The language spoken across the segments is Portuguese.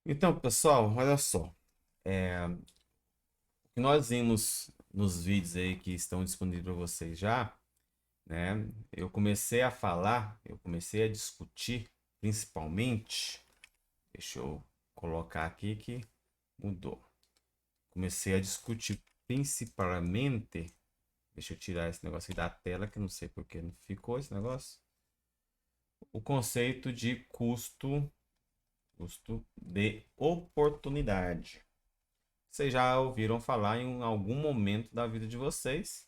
Então, pessoal, olha só. O que nós vimos nos vídeos aí que estão disponíveis para vocês já, né? Eu comecei a discutir, principalmente. Deixa eu colocar aqui que mudou. Comecei a discutir principalmente. Deixa eu tirar esse negócio aqui da tela, que eu não sei por que não ficou esse negócio. O conceito de custo de oportunidade. Vocês já ouviram falar em algum momento da vida de vocês.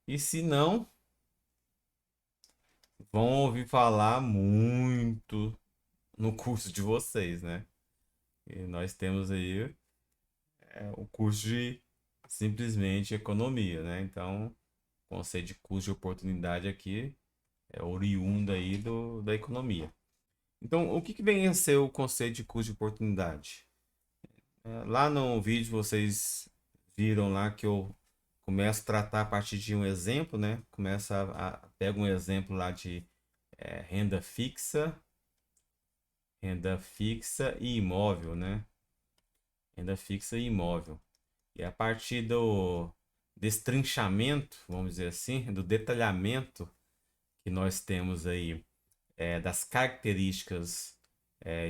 E se não, vão ouvir falar muito no curso de vocês, né? E nós temos aí o curso de simplesmente economia, né? Então, o conceito de custo de oportunidade aqui é oriundo aí da economia. Então, o que vem a ser o conceito de custo de oportunidade? Lá no vídeo vocês viram lá que eu começo a tratar a partir de um exemplo, né? Pega um exemplo lá de renda fixa e imóvel, né? Renda fixa e imóvel. E a partir do destrinchamento, vamos dizer assim, do detalhamento que nós temos aí das características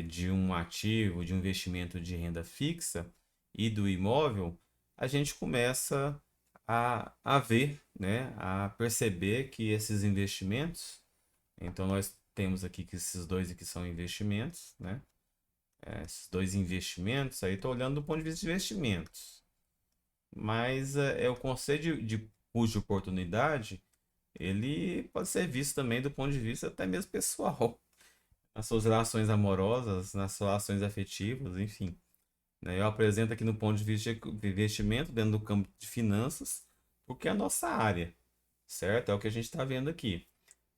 de um ativo, de um investimento de renda fixa e do imóvel, a gente começa a ver, né, a perceber que esses investimentos, então nós temos aqui que esses dois aqui são investimentos, né? Esses dois investimentos, aí estou olhando do ponto de vista de investimentos, mas o conceito de custo de oportunidade, ele pode ser visto também do ponto de vista até mesmo pessoal, nas suas relações amorosas, nas suas relações afetivas, enfim. Né? Eu apresento aqui no ponto de vista de investimento dentro do campo de finanças, porque é a nossa área, certo? É o que a gente está vendo aqui.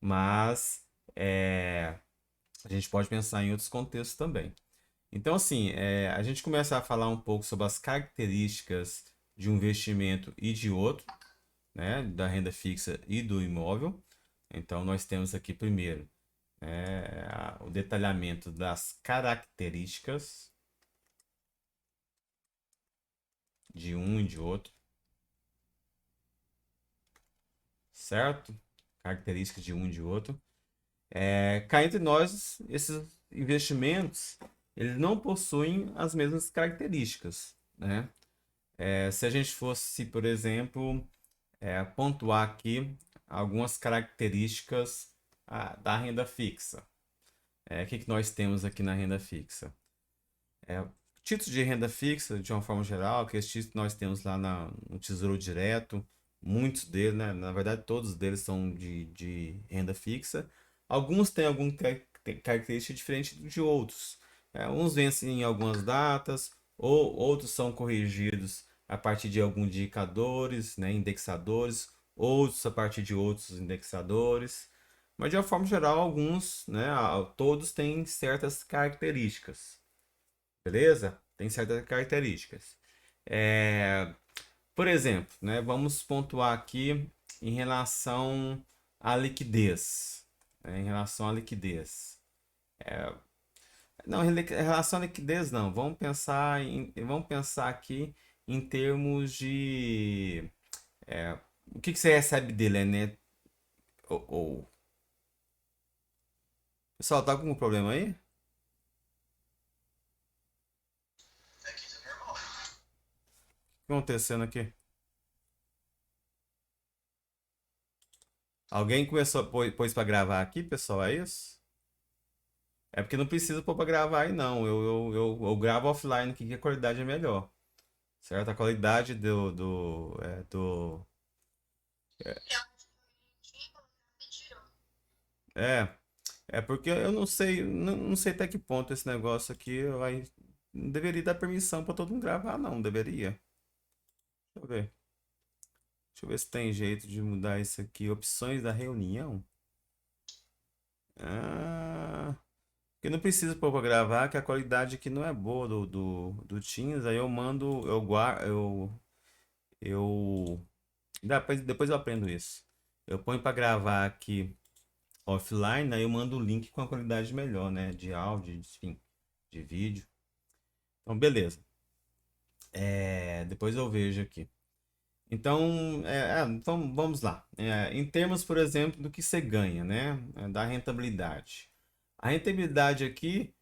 Mas a gente pode pensar em outros contextos também. Então, assim, a gente começa a falar um pouco sobre as características de um investimento e de outro, né? Da renda fixa e do imóvel. Então, nós temos aqui primeiro o detalhamento das características de um e de outro, certo? Características de um e de outro. Cá entre nós, esses investimentos, eles não possuem as mesmas características, né? Se a gente fosse, por exemplo, pontuar aqui algumas características da renda fixa. O que nós temos aqui na renda fixa? Títulos de renda fixa, de uma forma geral, que esses títulos nós temos lá no Tesouro Direto, muitos deles, né? Na verdade, todos deles são de renda fixa. Alguns têm alguma característica diferente de outros. Uns vencem em algumas datas, ou outros são corrigidos a partir de alguns indicadores, né? Indexadores, outros a partir de outros indexadores. Mas de uma forma geral, alguns, né? Todos têm certas características. Beleza? Tem certas características. É, por exemplo, né, vamos pontuar aqui em relação à liquidez. Em relação à liquidez. Não, em relação à liquidez não. Vamos pensar aqui em termos de o que você recebe dele, né? Ou. Pessoal, tá com algum problema aí? O que tá acontecendo aqui? Alguém começou, pôs para gravar aqui, pessoal, é isso? É porque não precisa pôr pra gravar aí, não. Eu gravo offline, que a qualidade é melhor. Certo? A qualidade É, é porque eu não sei, não sei até que ponto esse negócio aqui vai. Não deveria dar permissão pra todo mundo gravar, não. Deveria. Deixa eu ver. Deixa eu ver se tem jeito de mudar isso aqui. Opções da reunião. Ah, porque não precisa pôr pra gravar, que a qualidade aqui não é boa do Teams. Aí eu mando, eu guardo, eu depois eu aprendo isso. Eu ponho para gravar aqui offline, aí eu mando o link com a qualidade melhor, né? De áudio, enfim, de vídeo. Então, beleza. Depois eu vejo aqui. Então, vamos lá. Em termos, por exemplo, do que você ganha, né? Da rentabilidade. A rentabilidade aqui,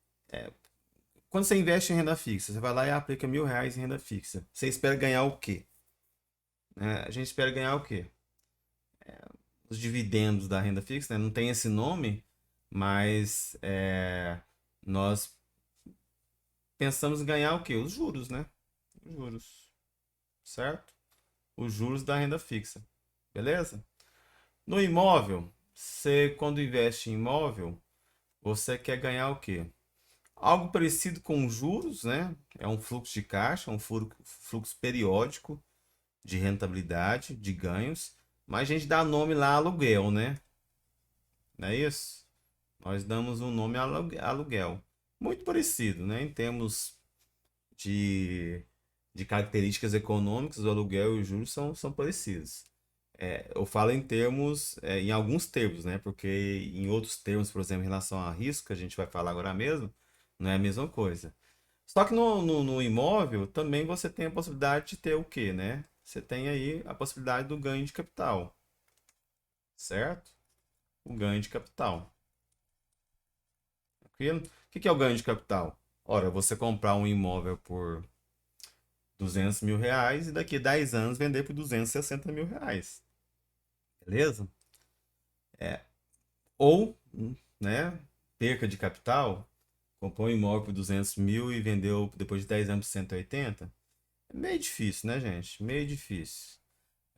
quando você investe em renda fixa, você vai lá e aplica R$ 1.000 em renda fixa. Você espera ganhar o quê? A gente espera ganhar o quê? Os dividendos da renda fixa, né? Não tem esse nome, mas nós pensamos em ganhar o quê? Os juros, né? Os juros, certo? Os juros da renda fixa, beleza? No imóvel, você quando investe em imóvel, você quer ganhar o quê? Algo parecido com juros, né? É um fluxo de caixa, um fluxo periódico de rentabilidade, de ganhos, mas a gente dá nome lá aluguel, né? Não é isso? Nós damos um nome aluguel. Muito parecido, né? Em termos de, de características econômicas, o aluguel e os juros são parecidos. Eu falo em termos, em alguns termos, né? Porque em outros termos, por exemplo, em relação a risco, que a gente vai falar agora mesmo, não é a mesma coisa. Só que no imóvel também você tem a possibilidade de ter o quê, né? Você tem aí a possibilidade do ganho de capital, certo? O ganho de capital. Tranquilo? O que é o ganho de capital? Ora, você comprar um imóvel por R$ 200.000 e daqui a 10 anos vender por R$ 260.000. Beleza? Ou, né, perca de capital, comprou um imóvel por 200 mil e vendeu depois de 10 anos por 180. É meio difícil, né, gente? Meio difícil.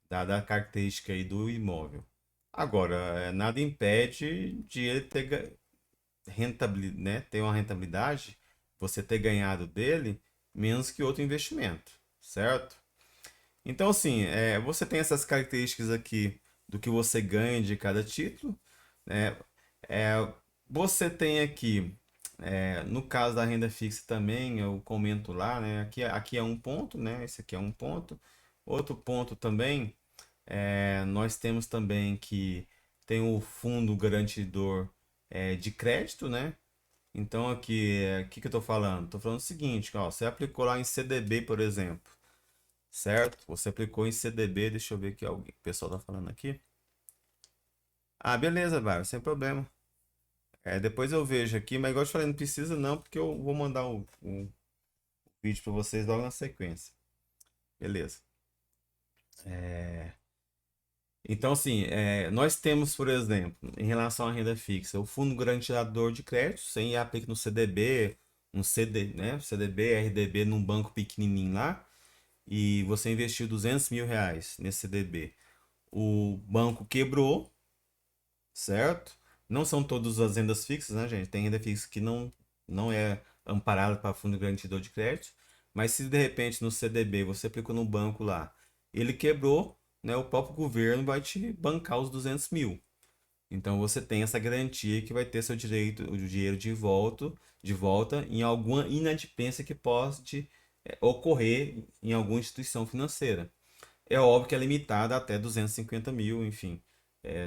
Dada a característica aí do imóvel. Agora, nada impede de ele ter rentabilidade, né, ter uma rentabilidade, você ter ganhado dele menos que outro investimento, certo? Então, assim, você tem essas características aqui do que você ganha de cada título, né? É, você tem aqui, no caso da renda fixa também, eu comento lá, né? Aqui é um ponto, né? Esse aqui é um ponto. Outro ponto também, nós temos também que tem o fundo garantidor de crédito, né? Então aqui, o que que eu estou falando? Estou falando o seguinte, ó, você aplicou lá em CDB, por exemplo, certo? Você aplicou em CDB, deixa eu ver aqui, o pessoal tá falando aqui. Ah, beleza, Bar, sem problema. Depois eu vejo aqui, mas igual eu te falei, não precisa não, porque eu vou mandar o vídeo para vocês logo na sequência. Beleza. Então, assim, nós temos, por exemplo, em relação à renda fixa, o Fundo Garantidor de Crédito, você aplica no CDB, um CD, né? CDB, RDB num banco pequenininho lá, e você investiu R$ 200.000 nesse CDB. O banco quebrou, certo? Não são todas as rendas fixas, né, gente? Tem renda fixa que não é amparada para fundo garantidor de crédito, mas se de repente no CDB você aplicou no banco lá, ele quebrou, né, o próprio governo vai te bancar os 200 mil. Então você tem essa garantia que vai ter seu direito, o dinheiro de volta em alguma inadimplência que pode ocorrer em alguma instituição financeira. É óbvio que é limitada até 250 mil, enfim.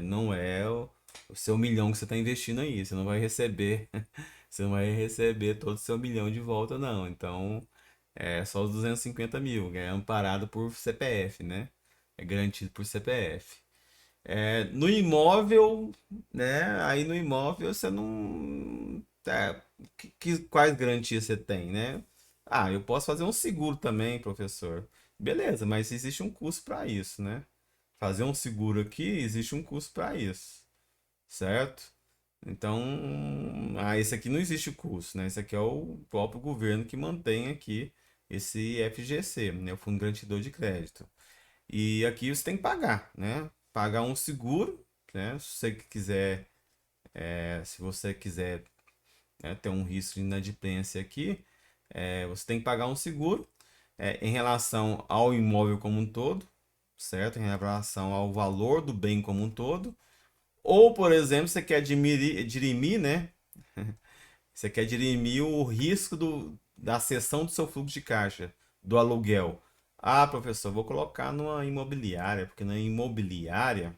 Não é o seu milhão que você está investindo aí. Você não vai receber, você não vai receber todo o seu milhão de volta, não. Então, é só os 250 mil, é amparado por CPF, né? É garantido por CPF. No imóvel, né? Aí no imóvel você não. Quais garantias você tem, né? Ah, eu posso fazer um seguro também, professor. Beleza, mas existe um custo para isso, né? Fazer um seguro aqui, existe um custo para isso, certo? Então, esse aqui não existe custo, né? Esse aqui é o próprio governo que mantém aqui esse FGC, né? O Fundo Garantidor de Crédito. E aqui você tem que pagar, né? Pagar um seguro, né? Se você quiser, né, ter um risco de inadimplência aqui, você tem que pagar um seguro em relação ao imóvel como um todo, certo? Em relação ao valor do bem como um todo. Ou, por exemplo, você quer dirimir, né? Você quer dirimir o risco da cessão do seu fluxo de caixa, do aluguel. Ah, professor, vou colocar numa imobiliária, porque na imobiliária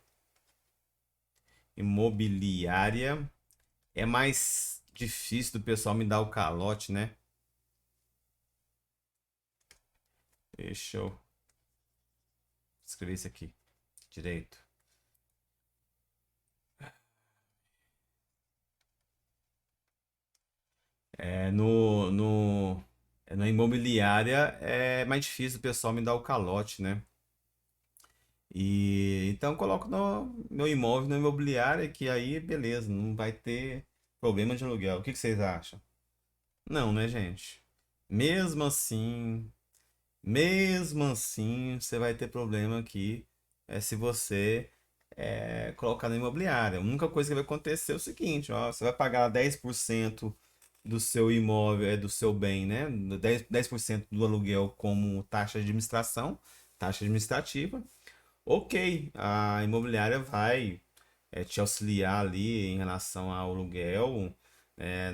é mais difícil do pessoal me dar o calote, né? Deixa eu escrever isso aqui direito. É, na imobiliária é mais difícil o pessoal me dar o calote, né? E então eu coloco no meu imóvel na imobiliária, que aí beleza, não vai ter problema de aluguel. O que que vocês acham? Não, né, gente? Mesmo assim, mesmo assim, você vai ter problema aqui se você colocar na imobiliária. A única coisa que vai acontecer é o seguinte, ó, você vai pagar 10% do seu imóvel, do seu bem, né? 10% do aluguel como taxa de administração, taxa administrativa. Ok, a imobiliária vai te auxiliar ali em relação ao aluguel,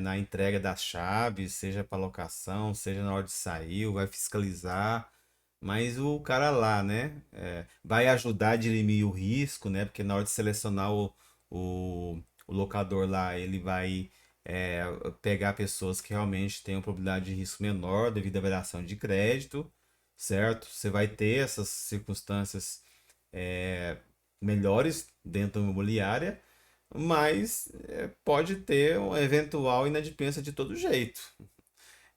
na entrega das chaves, seja para locação, seja na hora de sair, vai fiscalizar, mas o cara lá, né, vai ajudar a dirimir o risco, né, porque na hora de selecionar o locador lá, ele vai é, pegar pessoas que realmente têm uma probabilidade de risco menor devido à variação de crédito, certo? Você vai ter essas circunstâncias é, melhores dentro da imobiliária, mas pode ter uma eventual inadimplência de todo jeito.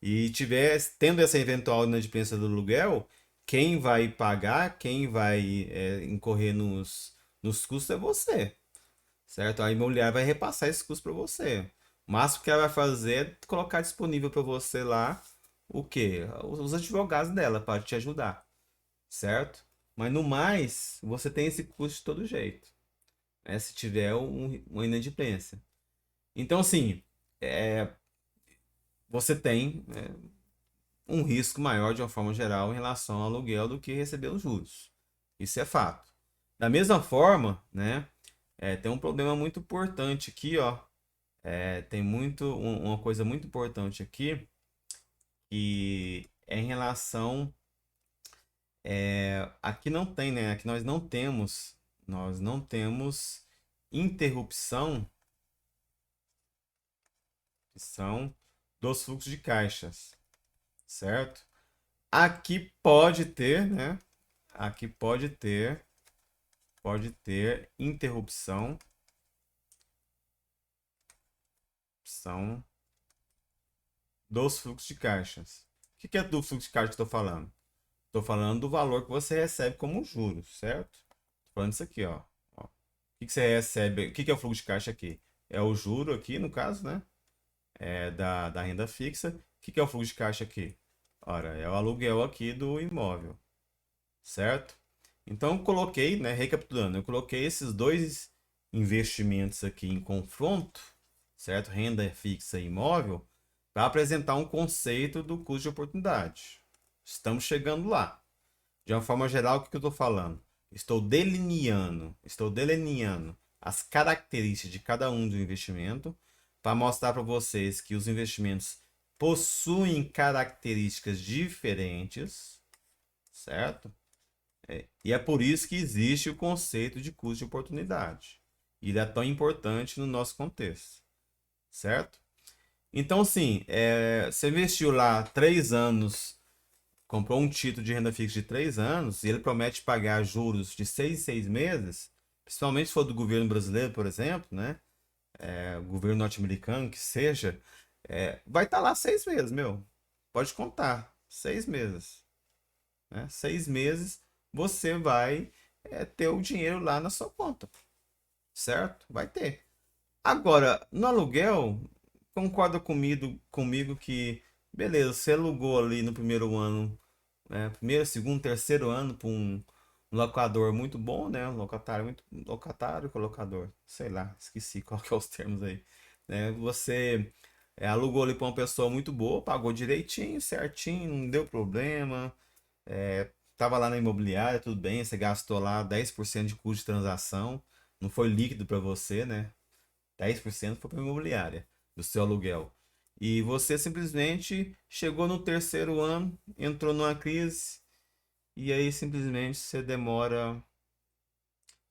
E tiver tendo essa eventual inadimplência do aluguel, quem vai pagar, quem vai incorrer nos custos é você, certo? A imobiliária vai repassar esse custo para você. O máximo que ela vai fazer é colocar disponível para você lá o quê? Os advogados dela para te ajudar, certo? Mas no mais, você tem esse custo de todo jeito, né? Se tiver uma inadimplência. Então, assim, você tem um risco maior de uma forma geral em relação ao aluguel do que receber os juros. Isso é fato. Da mesma forma, né, tem um problema muito importante aqui, ó. Tem uma coisa muito importante aqui que é em relação aqui não tem, né? Aqui nós não temos interrupção são dos fluxos de caixas, certo? Aqui pode ter, né? Aqui pode ter interrupção são dos fluxos de caixas. O que é do fluxo de caixa que eu estou falando? Estou falando do valor que você recebe como juros, certo? Estou falando isso aqui, ó. Ó. O que você recebe? O que é o fluxo de caixa aqui? É o juro aqui, no caso, né? Da renda fixa. O que é o fluxo de caixa aqui? Ora, é o aluguel aqui do imóvel, certo? Então, eu coloquei, né, recapitulando, eu coloquei esses dois investimentos aqui em confronto, certo? Renda fixa e imóvel, para apresentar um conceito do custo de oportunidade. Estamos chegando lá. De uma forma geral, o que eu estou falando? Estou delineando as características de cada um do investimento para mostrar para vocês que os investimentos possuem características diferentes, certo? E é por isso que existe o conceito de custo de oportunidade. E ele é tão importante no nosso contexto, certo? Então, assim, você investiu lá 3 anos, comprou um título de renda fixa de 3 anos e ele promete pagar juros de 6 em 6 meses, principalmente se for do governo brasileiro, por exemplo, né? O governo norte-americano, que seja, vai estar lá 6 meses, meu. Pode contar, 6 meses, né? 6 meses você vai ter o dinheiro lá na sua conta, certo? Vai ter. Agora, no aluguel, concorda comigo que, beleza, você alugou ali no primeiro ano, primeiro, segundo, terceiro ano para um locador muito bom, né? Um locatário muito locatário, colocador, sei lá, esqueci qual que é os termos aí, né? Você alugou ali para uma pessoa muito boa, pagou direitinho, certinho, não deu problema, tava lá na imobiliária, tudo bem, você gastou lá 10% de custo de transação, não foi líquido para você, né? 10% foi para a imobiliária do seu aluguel. E você simplesmente chegou no terceiro ano, entrou numa crise, e aí simplesmente você demora,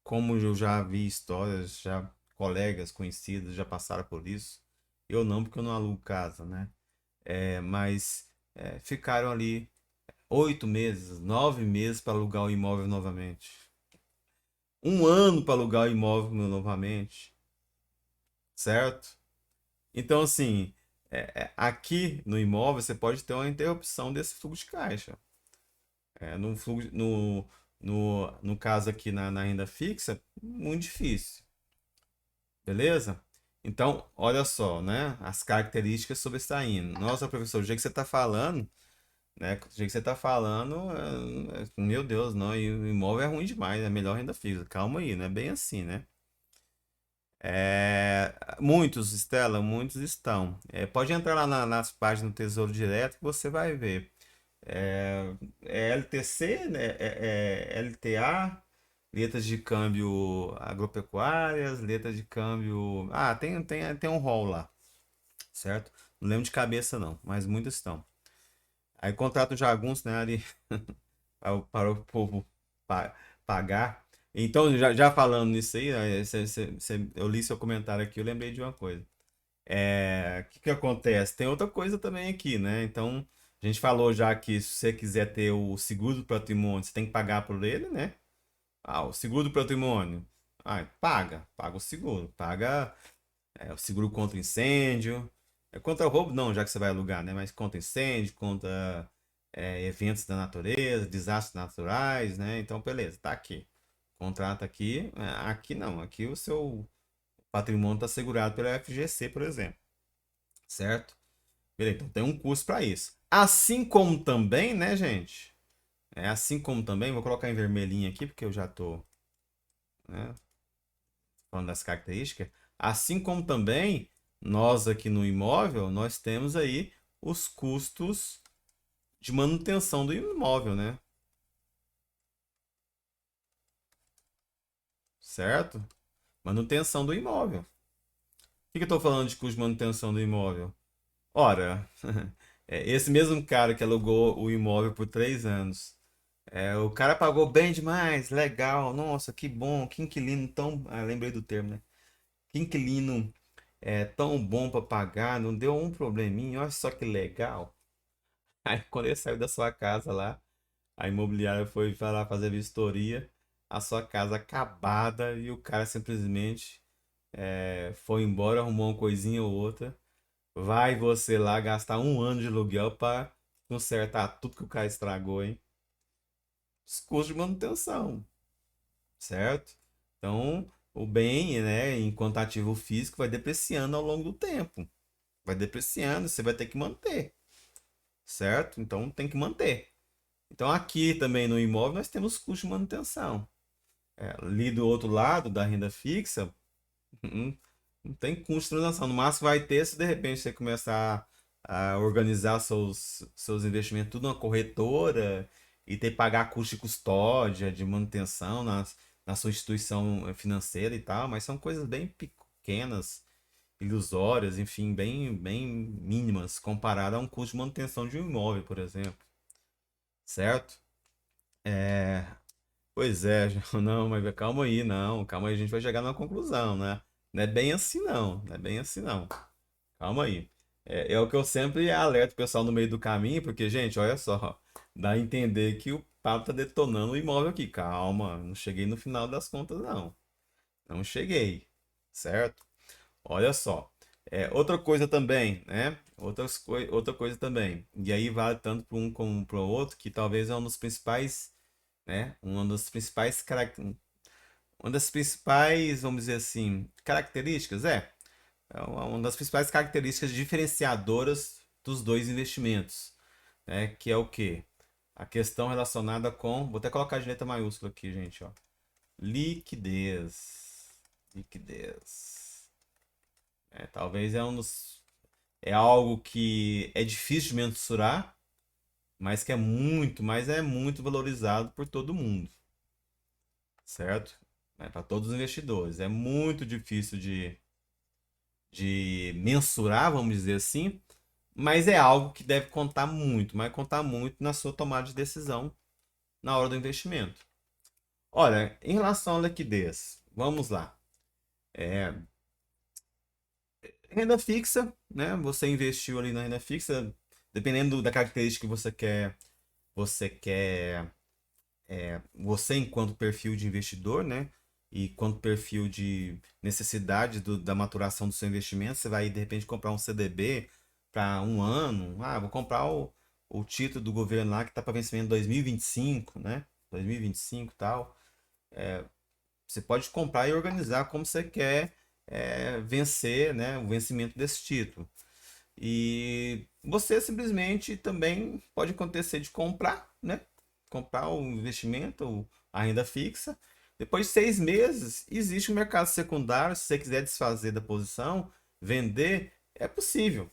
como eu já vi histórias, já colegas conhecidos já passaram por isso. Eu não, porque eu não alugo casa, né? Mas ficaram ali 8 meses, 9 meses para alugar o imóvel novamente. 1 ano para alugar o imóvel novamente, certo? Então, assim, aqui no imóvel você pode ter uma interrupção desse fluxo de caixa. No caso aqui na renda fixa, muito difícil, beleza? Então, olha só, né? As características sobressaindo. Nossa, professor, do jeito que você está falando, né? Do jeito que você está falando, meu Deus, não, e o imóvel é ruim demais, é melhor renda fixa. Calma aí, não é bem assim, né? Muitos, Estela, muitos estão. Pode entrar lá nas páginas do Tesouro Direto que você vai ver. LTC, né? LTA, letras de câmbio agropecuárias, letras de câmbio. Ah, tem um rol lá, certo? Não lembro de cabeça não, mas muitos estão. Aí contratam jagunços, né, ali para o povo pagar. Então, já falando nisso aí, eu li seu comentário aqui, eu lembrei de uma coisa. O que que acontece? Tem outra coisa também aqui, né? Então, a gente falou já que se você quiser ter o seguro do patrimônio, você tem que pagar por ele, né? Ah, o seguro do patrimônio. Ah, paga o seguro. Paga o seguro contra incêndio. Contra roubo, não, já que você vai alugar, né? Mas contra incêndio, contra eventos da natureza, desastres naturais, né? Então, beleza, tá aqui. Contrata aqui. Aqui não, aqui o seu patrimônio está segurado pela FGC, por exemplo, certo? Beleza, então tem um custo para isso. Assim como também, né, gente? Assim como também, vou colocar em vermelhinho aqui, porque eu já tô, né, falando das características. Assim como também, nós aqui no imóvel, nós temos aí os custos de manutenção do imóvel, né? Certo? Manutenção do imóvel. O que que eu estou falando de custo de manutenção do imóvel? Ora, esse mesmo cara que alugou o imóvel por 3 anos, o cara pagou bem demais, legal, nossa, que bom, que inquilino tão. Ah, lembrei do termo, né? Que inquilino tão bom para pagar, não deu um probleminha, olha só que legal. Aí quando ele saiu da sua casa lá, a imobiliária foi lá fazer a vistoria, a sua casa acabada e o cara simplesmente foi embora, arrumou uma coisinha ou outra. Vai você lá gastar 1 ano de aluguel para consertar tudo que o cara estragou, hein? Os custos de manutenção, certo? Então, o bem, né, enquanto ativo físico, vai depreciando ao longo do tempo. Vai depreciando, você vai ter que manter, certo? Então, tem que manter. Então, aqui também no imóvel, nós temos custos de manutenção. Ali do outro lado, da renda fixa, não, não tem custo de transação. No máximo vai ter se de repente você começar a organizar seus investimentos tudo numa corretora e ter que pagar custo de custódia, de manutenção na sua instituição financeira e tal, mas são coisas bem pequenas, ilusórias, enfim, bem mínimas comparado a um custo de manutenção de um imóvel, por exemplo, certo? É, Pois é, não, mas calma aí, não, calma aí, a gente vai chegar numa conclusão, né? Não é bem assim não, não é bem assim não. Calma aí. É o que eu sempre alerto o pessoal no meio do caminho, porque, gente, olha só, dá a entender que o Pablo tá detonando o imóvel aqui. Calma, não cheguei no final das contas, não. Não cheguei, certo? Olha só. Outra coisa também, né? Outra coisa também. E aí vale tanto para um como para o outro, que talvez é um dos principais, né? Uma das principais, vamos dizer assim, características uma das principais características diferenciadoras dos dois investimentos, né? Que é o quê? A questão relacionada com, vou até colocar de letra maiúscula aqui, gente, ó. Liquidez. Liquidez. Talvez é algo que é difícil de mensurar, mas que é muito valorizado por todo mundo, certo? Para todos os investidores. É muito difícil de mensurar, vamos dizer assim, mas é algo que deve contar muito, mas contar muito na sua tomada de decisão na hora do investimento. Olha, em relação à liquidez, vamos lá. É, Renda fixa, né? Você investiu ali na renda fixa, dependendo da característica que você quer você quer, você enquanto perfil de investidor, né? E quanto perfil de necessidade da maturação do seu investimento, você vai de repente comprar um CDB para um ano. Ah, vou comprar o título do governo lá que está para vencimento em 2025, né? 2025 e tal. Você pode comprar e organizar como você quer vencer, né, o vencimento desse título. E você simplesmente também pode acontecer de comprar, né? Comprar o investimento, a renda fixa. Depois de 6 meses, existe um mercado secundário. Se você quiser desfazer da posição, vender, é possível,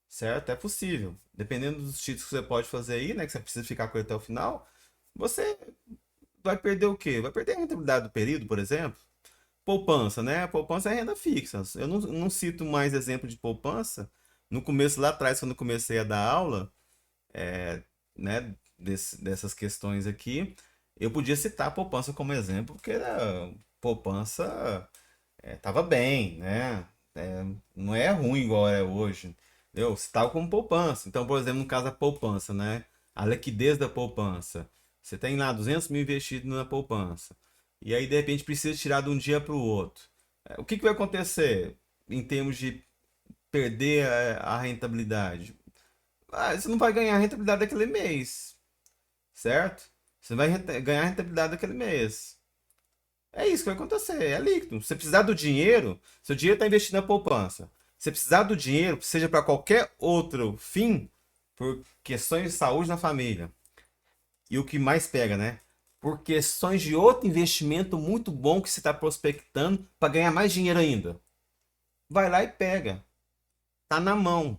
certo? É possível. Dependendo dos títulos que você pode fazer aí, né? Que você precisa ficar com ele até o final, você vai perder o quê? Vai perder a rentabilidade do período, por exemplo. Poupança, né? Poupança é renda fixa. Eu não cito mais exemplo de poupança. No começo, lá atrás, quando eu comecei a dar aula, né, dessas questões aqui, eu podia citar a poupança como exemplo, porque a poupança estava bem, né? Não é ruim igual é hoje. Eu citava como poupança. Então, por exemplo, no caso da poupança, né? A liquidez da poupança. Você tem lá 200 mil investido na poupança. E aí, de repente, precisa tirar de um dia para o outro. O que que vai acontecer em termos de perder a rentabilidade? Ah, você não vai ganhar a rentabilidade daquele mês, certo? Você vai ganhar a rentabilidade daquele mês. É isso que vai acontecer, é líquido. Você precisar do dinheiro, seu dinheiro está investido na poupança. Se precisar do dinheiro, seja para qualquer outro fim, por questões de saúde na família, e o que mais pega, né? Por questões de outro investimento muito bom que você está prospectando para ganhar mais dinheiro ainda. Vai lá e pega. Tá na mão.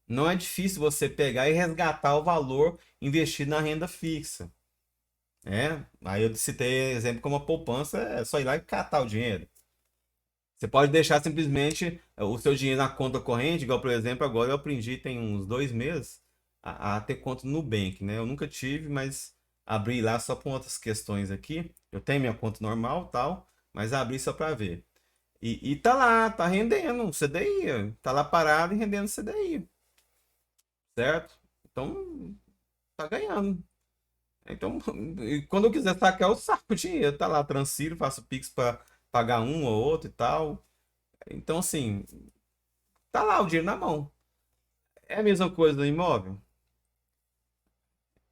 Não é difícil você pegar e resgatar o valor investido na renda fixa. Aí eu citei exemplo como a poupança, é só ir lá e catar o dinheiro. Você pode deixar simplesmente o seu dinheiro na conta corrente, igual por exemplo, agora eu aprendi tem uns 2 meses a ter conta no Nubank, né? Eu nunca tive, mas abri lá só por outras questões aqui. Eu tenho minha conta normal, tal, mas abri só para ver. E tá lá, tá rendendo um CDI, tá lá parado e rendendo CDI, certo? Então tá ganhando. Então, e quando eu quiser sacar, eu saco o dinheiro, tá lá, transfiro, faço Pix para pagar um ou outro e tal. Então, assim, tá lá o dinheiro na mão. É a mesma coisa do imóvel?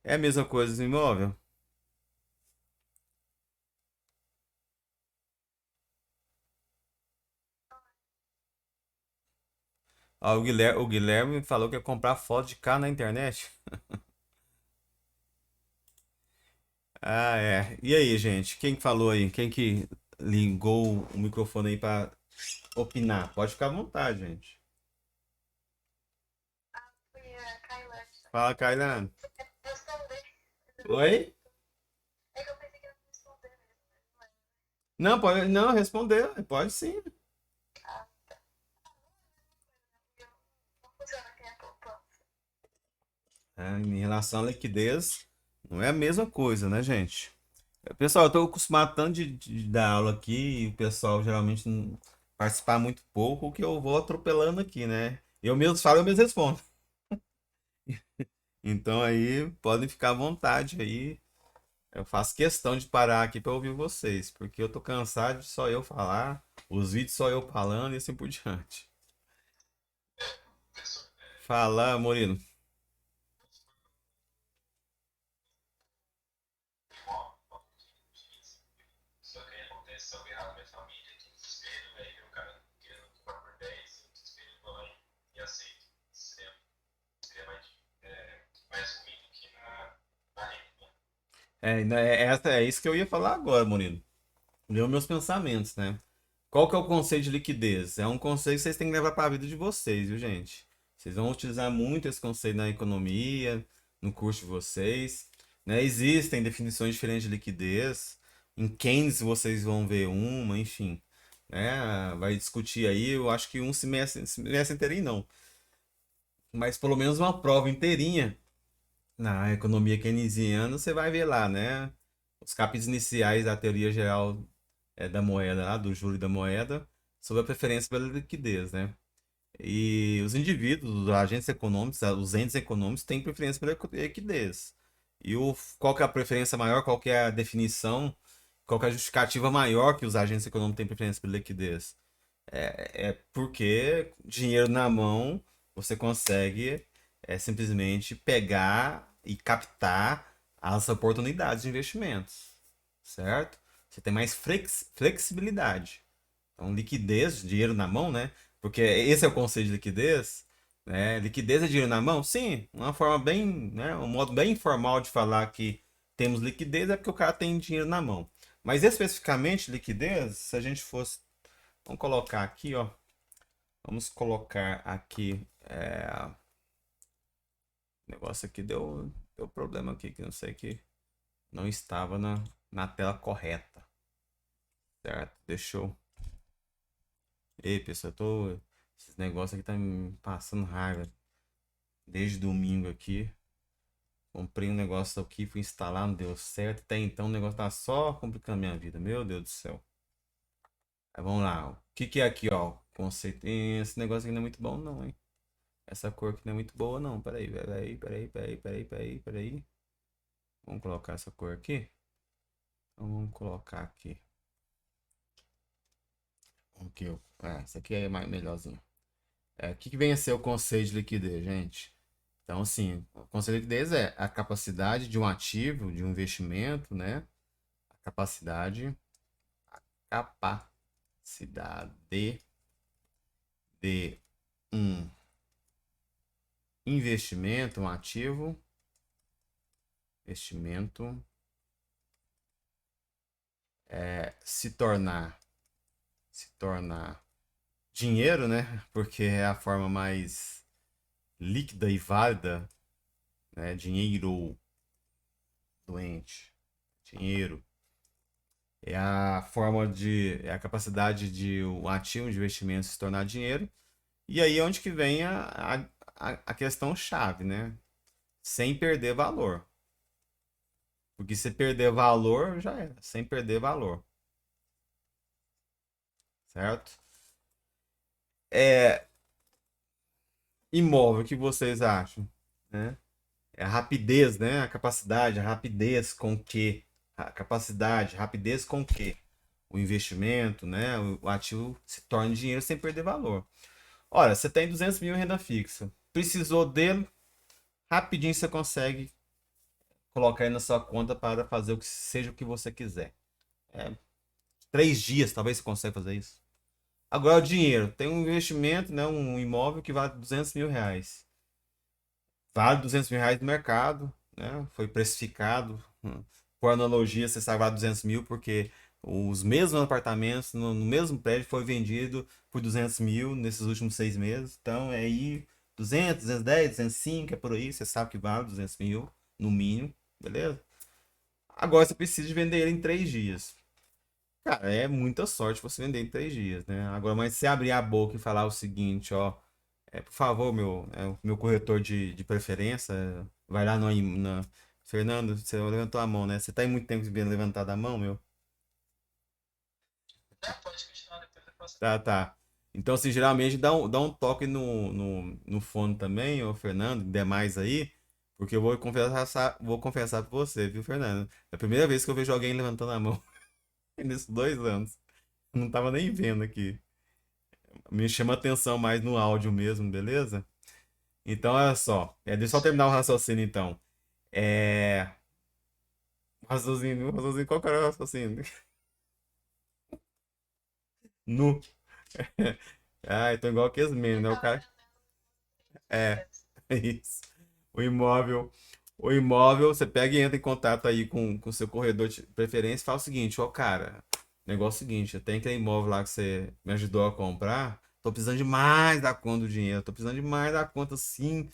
É a mesma coisa do imóvel? Ah, o Guilherme falou que ia comprar foto de carro na internet. Ah, é. E aí, gente? Quem que falou aí? Quem que ligou o microfone aí pra opinar? Pode ficar à vontade, gente. Fala, Kailan. Oi? Não, pode, não, responder. Pode sim. Em relação à liquidez, não é a mesma coisa, né, gente? Pessoal, eu tô acostumado tanto de dar aula aqui e o pessoal geralmente não participar muito pouco, que eu vou atropelando aqui, né? Eu mesmo falo, eu mesmo respondo. Então aí podem ficar à vontade aí. Eu faço questão de parar aqui para ouvir vocês, porque eu tô cansado de só eu falar, os vídeos só eu falando e assim por diante. Fala, Murilo. É isso que eu ia falar agora, Murilo. Ver meus pensamentos, né? Qual que é o conceito de liquidez? É um conceito que vocês têm que levar para a vida de vocês, viu, gente? Vocês vão utilizar muito esse conceito na economia, no curso de vocês, né? Existem definições diferentes de liquidez. Em Keynes vocês vão ver uma, enfim, né? Vai discutir aí, eu acho que um semestre inteirinho não, mas pelo menos uma prova inteirinha na economia keynesiana você vai ver lá, né? Os capítulos iniciais da teoria geral da moeda, lá, do juro da moeda, sobre a preferência pela liquidez, né? E os indivíduos, os agentes econômicos, os entes econômicos têm preferência pela liquidez. E qual que é a preferência maior, qual que é a definição, qual que é a justificativa maior que os agentes econômicos têm preferência por liquidez? É porque dinheiro na mão você consegue simplesmente pegar e captar as oportunidades de investimentos, certo? Você tem mais flexibilidade. Então, liquidez, dinheiro na mão, né? Porque esse é o conceito de liquidez, né? Liquidez é dinheiro na mão? Sim, uma forma bem, né? Um modo bem informal de falar que temos liquidez é porque o cara tem dinheiro na mão. Mas especificamente liquidez, se a gente fosse, vamos colocar aqui, ó, vamos colocar aqui, o negócio aqui deu problema aqui, que não sei que não estava na tela correta, certo? Deixa eu. Ei, pessoal, esses negócios aqui tá me passando raiva. Desde domingo aqui. Comprei um negócio aqui, fui instalar, não deu certo. Até então o negócio tá só complicando minha vida. Meu Deus do céu. Aí, vamos lá. O que que é aqui, ó? Conceito. Esse negócio aqui não é muito bom, não, hein? Essa cor aqui não é muito boa, não. Peraí. Vamos colocar essa cor aqui? Então, vamos colocar aqui. Aqui, ó. Essa aqui é mais melhorzinho. O que que vem a ser o conceito de liquidez, gente? Então, assim, o conceito de liquidez é a capacidade de um ativo, de um investimento, né? A capacidade de um investimento, um ativo, investimento, se tornar dinheiro, né? Porque é a forma mais líquida e válida, né? Dinheiro doente, dinheiro. É a capacidade de um ativo de investimento se tornar dinheiro. E aí é onde que vem a questão chave, né? Sem perder valor. Porque se perder valor, já era. Sem perder valor. Certo? É, imóvel, o que vocês acham? Né? É a rapidez, né? A capacidade, a rapidez com que. A capacidade, rapidez com que o investimento, né? O ativo se torne dinheiro sem perder valor. Ora, você tem 200 mil em renda fixa. Precisou dele, rapidinho você consegue colocar aí na sua conta para fazer o que seja o que você quiser. É, 3 dias, talvez você consiga fazer isso. Agora, o dinheiro. Tem um investimento, né, um imóvel que vale 200 mil reais. Vale 200 mil reais no mercado, né? Foi precificado. Por analogia, você sabe, vale 200 mil porque os mesmos apartamentos no mesmo prédio foi vendido por 200 mil nesses últimos 6 meses. Então, é aí 200, 210, 205, é por aí. Você sabe que vale 200 mil, no mínimo, beleza? Agora você precisa de vender ele em 3 dias. Cara, é muita sorte você vender em 3 dias, né? Agora, mas se abrir a boca e falar o seguinte, ó, por favor, meu corretor de preferência, vai lá Fernando, você levantou a mão, né? Você tá aí muito tempo vendo levantar a mão, meu? Tá, tá. Então, assim, geralmente dá um toque no fone também, ô Fernando, demais aí, porque eu vou confessar pra você, viu, Fernando? É a primeira vez que eu vejo alguém levantando a mão nesses 2 anos. Não tava nem vendo aqui. Me chama atenção mais no áudio mesmo, beleza? Então, olha só. Deixa eu só terminar o raciocínio, então. É... qual que era o raciocínio? Nu. Ah, então igual aqueles memes, né? O cara... É, é isso. O imóvel. O imóvel, você pega e entra em contato aí com o seu corredor de preferência e fala o seguinte, ó, cara, negócio é o seguinte, eu tenho aquele imóvel lá que você me ajudou a comprar, tô precisando demais da conta do dinheiro, tô precisando demais da conta sim.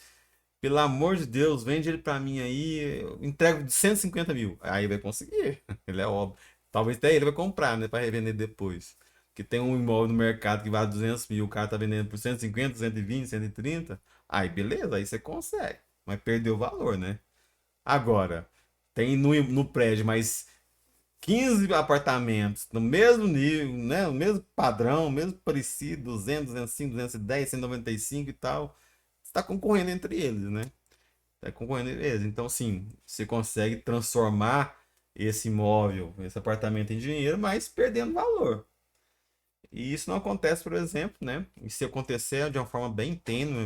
Pelo amor de Deus, vende ele pra mim aí, eu entrego de 150 mil. Aí vai conseguir, ele é óbvio. Talvez até ele vai comprar, né, pra revender depois. Porque tem um imóvel no mercado que vale 200 mil, o cara tá vendendo por 150, 120, 130. Aí beleza, aí você consegue. Mas perdeu o valor, né? Agora, tem no prédio mais 15 apartamentos no mesmo nível, né? O mesmo padrão, mesmo parecido, 200, 205, 210, 195 e tal. Você tá concorrendo entre eles, né? Tá concorrendo, beleza. Então, sim, você consegue transformar esse imóvel, esse apartamento em dinheiro, mas perdendo valor. E isso não acontece, por exemplo, né? E se acontecer de uma forma bem tênue,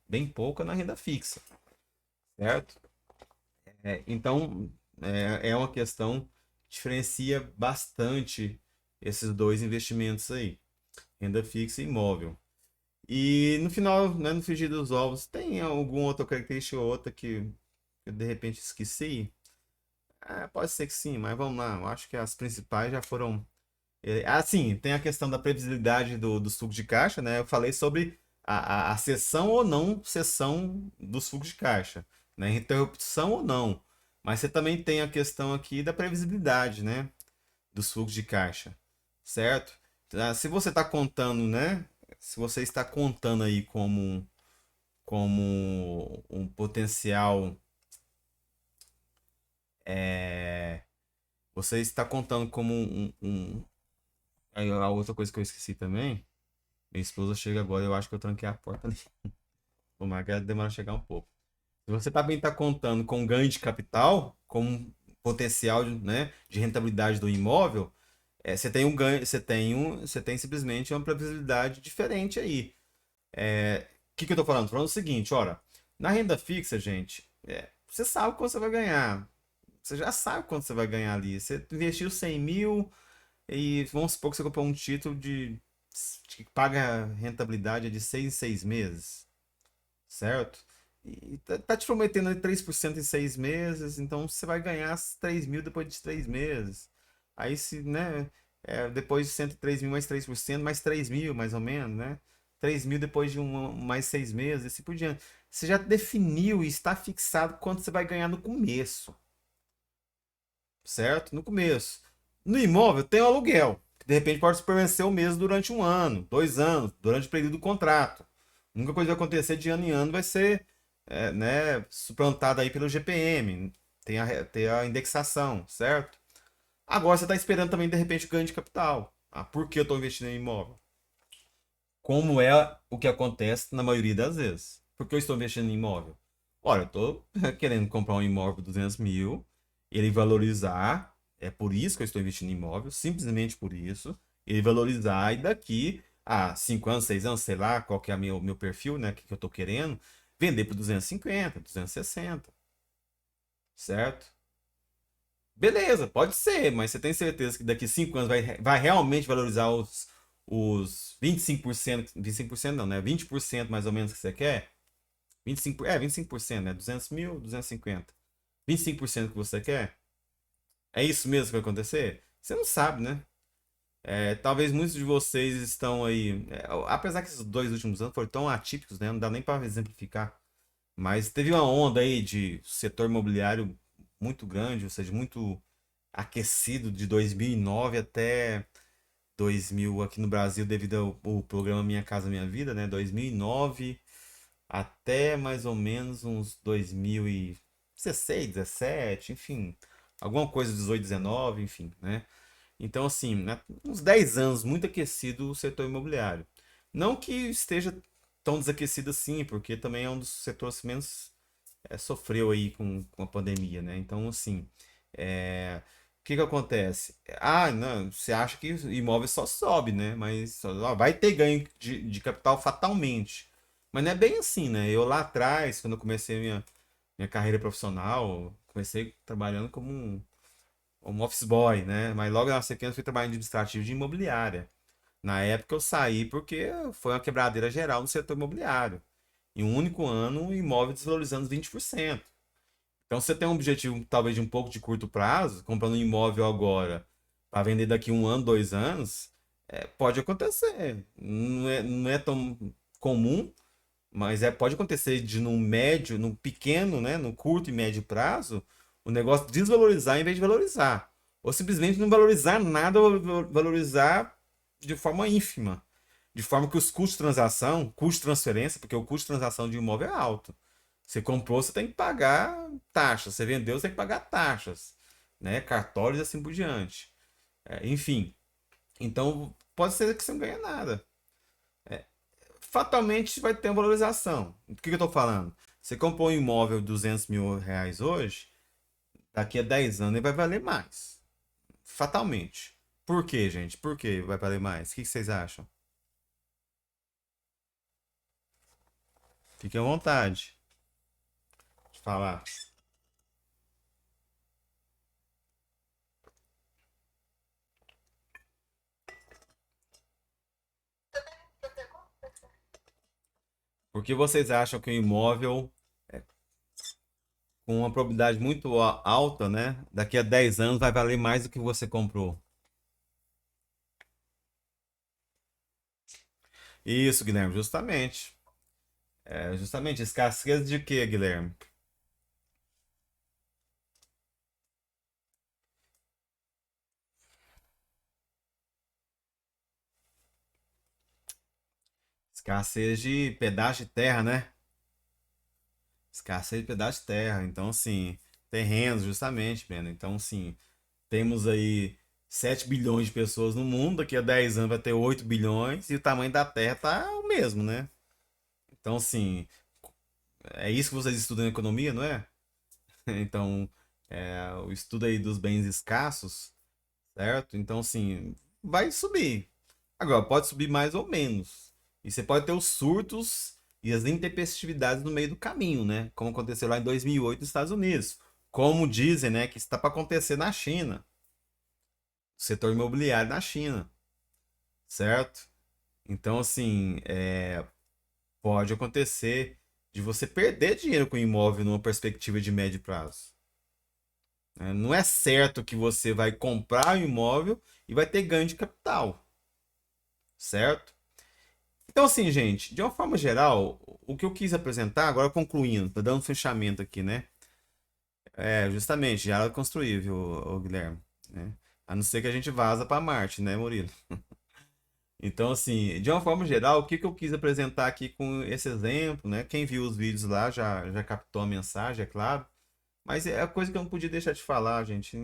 bem pouca na renda fixa, certo? Então, é uma questão que diferencia bastante esses dois investimentos aí, renda fixa e imóvel. E no final, né, no frigir dos ovos, tem alguma outra característica ou outra que eu de repente esqueci? Pode ser que sim, mas vamos lá. Eu acho que as principais já foram. Sim, tem a questão da previsibilidade dos fluxos de caixa, né? Eu falei sobre a cessão ou não cessão dos fluxos de caixa, né? Interrupção ou não. Mas você também tem a questão aqui da previsibilidade, né? Dos fluxos de caixa, certo? Se você está contando, né? Se você está contando aí como um potencial, é, você está contando como aí a outra coisa que eu esqueci também. Minha esposa chega agora, eu acho que eu tranquei a porta ali. O Margarida demora a chegar um pouco. Se você também está contando com ganho de capital, com um potencial, né, de rentabilidade do imóvel, você tem um ganho, você tem simplesmente uma previsibilidade diferente aí. O que eu tô falando? Tô falando o seguinte, olha, na renda fixa, gente, você sabe quanto você vai ganhar. Você já sabe quanto você vai ganhar ali. Você investiu 100 mil e vamos supor que você comprou um título que paga rentabilidade de 6 em 6 meses, certo? E tá te prometendo ali 3% em 6 meses, então você vai ganhar 3 mil depois de 3 meses. Aí se, né, depois de 103 mil mais 3% mais 3 mil, mais ou menos, né? 3 mil depois de mais 6 meses, e assim por diante. Você já definiu e está fixado quanto você vai ganhar no começo, certo? No começo. No imóvel tem o aluguel, que de repente pode permanecer o mesmo durante um ano, 2 anos, durante o período do contrato. A única coisa que vai acontecer de ano em ano vai ser, né, suplantada aí pelo GPM, tem a indexação, certo? Agora você está esperando também de repente ganho de capital. Por que eu estou investindo em imóvel? Como é o que acontece na maioria das vezes. Por que eu estou investindo em imóvel? Olha, eu estou querendo comprar um imóvel por 200 mil, ele valorizar, é por isso que eu estou investindo em imóvel, simplesmente por isso, ele valorizar e daqui a 5 anos, 6 anos, sei lá, qual que é o meu perfil, né, que eu estou querendo, vender por 250, 260, certo? Beleza, pode ser, mas você tem certeza que daqui 5 anos vai realmente valorizar os 25%, 25% não, né? 20% mais ou menos que você quer? 25%, né? 200 mil, 250. 25% que você quer? É isso mesmo que vai acontecer? Você não sabe, né? Talvez muitos de vocês estão aí. Apesar que esses 2 últimos anos foram tão atípicos, né? Não dá nem para exemplificar. Mas teve uma onda aí de setor imobiliário muito grande, ou seja, muito aquecido de 2009 até 2000 aqui no Brasil devido ao programa Minha Casa Minha Vida, né? 2009 até mais ou menos uns 2016, 17, enfim, alguma coisa 18, 19, enfim, né? Então assim, né, uns 10 anos muito aquecido o setor imobiliário. Não que esteja tão desaquecido assim, porque também é um dos setores que menos sofreu aí com a pandemia, né? Então, assim, o que que acontece? Não, você acha que o imóvel só sobe, né? Mas ó, vai ter ganho de capital fatalmente. Mas não é bem assim, né? Eu lá atrás, quando eu comecei minha carreira profissional, comecei trabalhando como office boy, né? Mas logo na sequência eu fui trabalhar em administrativo de imobiliária. Na época eu saí porque foi uma quebradeira geral no setor imobiliário. Em um único ano, o imóvel desvalorizando 20%. Então, se você tem um objetivo, talvez, de um pouco de curto prazo, comprando um imóvel agora, para vender daqui 1 ano, 2 anos, pode acontecer. Não é tão comum, mas pode acontecer de no médio, no pequeno, né, no curto e médio prazo, o negócio desvalorizar em vez de valorizar. Ou simplesmente não valorizar nada, ou valorizar de forma ínfima. De forma que os custos de transação, custo de transferência, porque o custo de transação de imóvel é alto. Você comprou, você tem que pagar taxas. Você vendeu, você tem que pagar taxas, né? Cartórios e assim por diante. Enfim, então pode ser que você não ganhe nada. Fatalmente vai ter uma valorização. O que eu estou falando? Você comprou um imóvel de R$ 200 mil hoje, daqui a 10 anos ele vai valer mais. Fatalmente. Por quê, gente? Por que vai valer mais? O que vocês acham? Fiquem à vontade de falar. Por que vocês acham que o imóvel com uma probabilidade muito alta, né? Daqui a 10 anos vai valer mais do que você comprou? Isso, Guilherme, justamente. Justamente, escassez de quê, Guilherme? Escassez de pedaço de terra, né? Escassez de pedaço de terra. Então, assim, terrenos, justamente, Breno. Então, assim, temos aí 7 bilhões de pessoas no mundo, daqui a 10 anos vai ter 8 bilhões e o tamanho da Terra tá o mesmo, né? Então, assim, é isso que vocês estudam em economia, não é? Então, o estudo aí dos bens escassos, certo? Então, assim, vai subir. Agora, pode subir mais ou menos. E você pode ter os surtos e as intempestividades no meio do caminho, né? Como aconteceu lá em 2008 nos Estados Unidos. Como dizem, né, que está para acontecer na China, o setor imobiliário na China, certo? Então, assim, pode acontecer de você perder dinheiro com o imóvel numa perspectiva de médio prazo, né? Não é certo que você vai comprar o imóvel e vai ter ganho de capital, certo? Então, assim, gente, de uma forma geral, o que eu quis apresentar, agora concluindo, tá dando um fechamento aqui, né? Justamente, já era construível, ô Guilherme, né? A não ser que a gente vaza para Marte, né, Murilo? Então, assim, de uma forma geral, o que que eu quis apresentar aqui com esse exemplo, né? Quem viu os vídeos lá já captou a mensagem, é claro. Mas é a coisa que eu não podia deixar de falar, gente.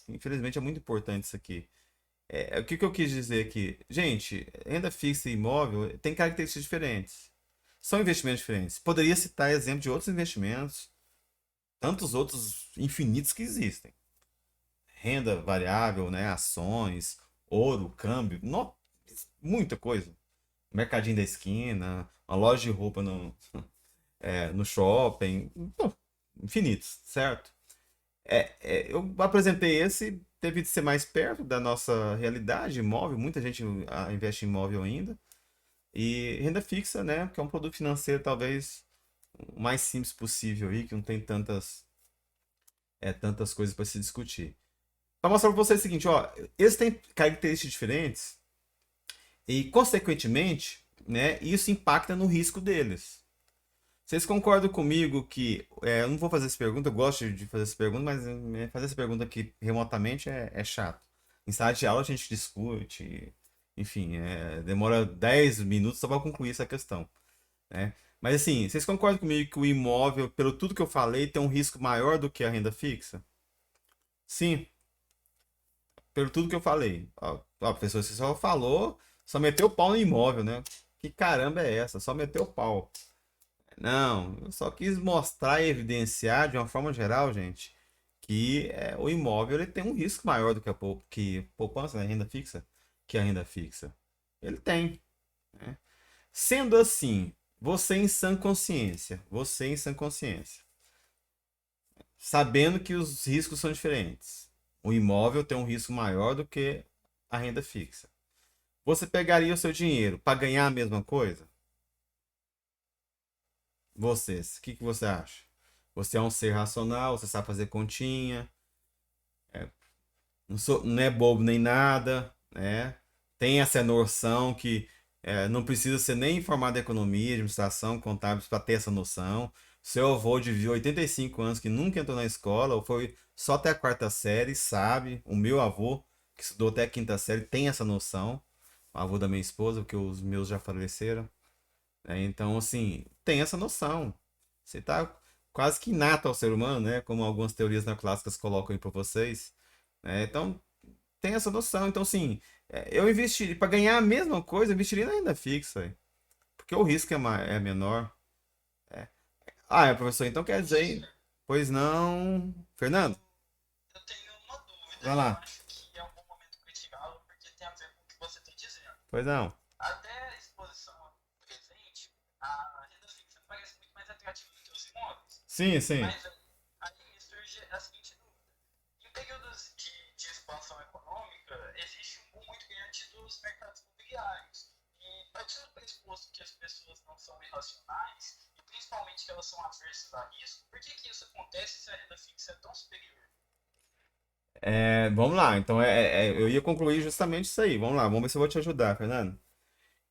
Infelizmente é muito importante isso aqui. O que que eu quis dizer aqui? Gente, renda fixa e imóvel tem características diferentes. São investimentos diferentes. Poderia citar exemplo de outros investimentos, tantos outros infinitos que existem. Renda variável, né? Ações, ouro, câmbio, muita coisa. Mercadinho da esquina, uma loja de roupa no shopping, bom, infinitos, certo? Eu apresentei esse, teve de ser mais perto da nossa realidade, imóvel, muita gente investe em imóvel ainda, e renda fixa, né, que é um produto financeiro talvez o mais simples possível aí, que não tem tantas coisas para se discutir. Para mostrar para vocês o seguinte, ó, eles têm características diferentes e, consequentemente, né, isso impacta no risco deles. Vocês concordam comigo que. Eu não vou fazer essa pergunta, eu gosto de fazer essa pergunta, mas fazer essa pergunta aqui remotamente é chato. Em sala de aula a gente discute, enfim, demora 10 minutos só para concluir essa questão, né? Mas assim, vocês concordam comigo que o imóvel, pelo tudo que eu falei, tem um risco maior do que a renda fixa? Sim, pelo tudo que eu falei. Ó, professor, você só falou, só meteu o pau no imóvel, né? Que caramba é essa? Só meteu o pau. Não, eu só quis mostrar e evidenciar de uma forma geral, gente, que o imóvel ele tem um risco maior do que que poupança, né, renda fixa, que a renda fixa. Ele tem, né? Sendo assim, você em sã consciência, sabendo que os riscos são diferentes. O imóvel tem um risco maior do que a renda fixa. Você pegaria o seu dinheiro para ganhar a mesma coisa? Vocês, o que que você acha? Você é um ser racional, você sabe fazer continha, não é bobo nem nada, né? Tem essa noção que não precisa ser nem formado em economia, administração, contábeis para ter essa noção. Seu avô de 85 anos que nunca entrou na escola, ou foi só até a quarta série, sabe? O meu avô, que estudou até a quinta série, tem essa noção. O avô da minha esposa, porque os meus já faleceram, né? Então, assim, tem essa noção. Você está quase que inato ao ser humano, né? Como algumas teorias neoclássicas colocam aí para vocês, né? Então, tem essa noção. Então, assim, eu investiria, para ganhar a mesma coisa, eu investiria na renda fixa, porque o risco é menor. Ah, é, professor, então quer dizer. Pois não. Fernando, Eu tenho uma dúvida vai e eu lá. acho que é um bom momento criticá-lo porque tem a ver com o que você está dizendo. Pois não. Até a exposição presente, a renda fixa parece muito mais atrativa do que os imóveis. Sim, sim. Mas aí me surge a seguinte dúvida. Em períodos de expansão econômica, existe um boom muito grande dos mercados imobiliários. E partindo do pressuposto que as pessoas não são irracionais, e principalmente que elas são aversas a risco, por que isso acontece se a renda fixa é tão superior? É, vamos lá. Então, eu ia concluir justamente isso aí. Vamos lá, vamos ver se eu vou te ajudar, Fernando.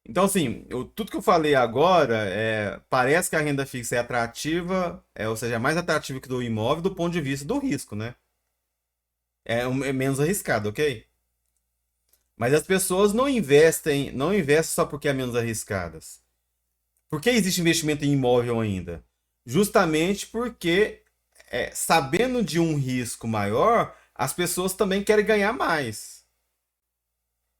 Então, assim, tudo que eu falei agora parece que a renda fixa é atrativa, ou seja, é mais atrativa que do imóvel do ponto de vista do risco, né? É menos arriscado, ok? Mas as pessoas não investem só porque é menos arriscadas. Por que existe investimento em imóvel ainda? Justamente porque, sabendo de um risco maior, as pessoas também querem ganhar mais.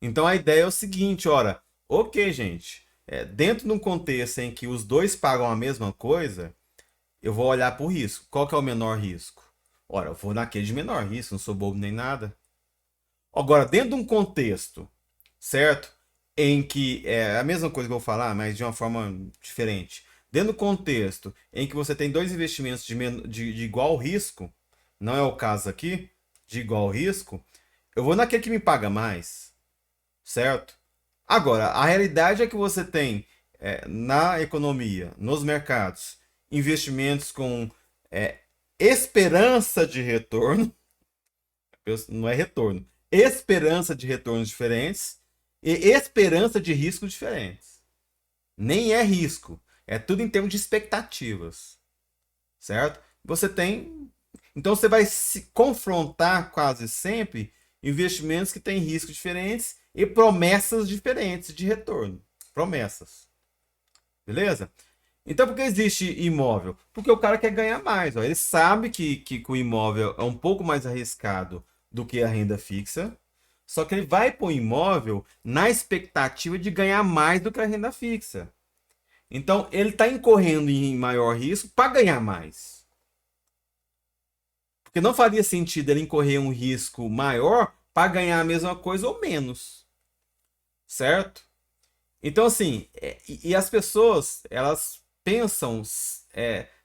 Então a ideia é o seguinte, ora, ok, gente, dentro de um contexto em que os dois pagam a mesma coisa, eu vou olhar para o risco. Qual que é o menor risco? Ora, eu vou naquele de menor risco, não sou bobo nem nada. Agora, dentro de um contexto, certo? Em que é a mesma coisa que eu vou falar, mas de uma forma diferente. Dentro do contexto em que você tem dois investimentos de igual risco, não é o caso aqui, de igual risco, eu vou naquele que me paga mais, certo? Agora, a realidade é que você tem na economia, nos mercados, investimentos com é, esperança de retorno, não é retorno, esperança de retornos diferentes e esperança de riscos diferentes. Nem é risco, é tudo em termos de expectativas, certo? Você tem, então você vai se confrontar quase sempre investimentos que têm riscos diferentes e promessas diferentes de retorno, promessas, beleza? Então, por que existe imóvel? Porque o cara quer ganhar mais. Ó. Ele sabe que o imóvel é um pouco mais arriscado do que a renda fixa. Só que ele vai para o imóvel na expectativa de ganhar mais do que a renda fixa. Então, ele está incorrendo em maior risco para ganhar mais. Porque não faria sentido ele incorrer um risco maior para ganhar a mesma coisa ou menos. Certo? Então, assim, e as pessoas, elas pensam,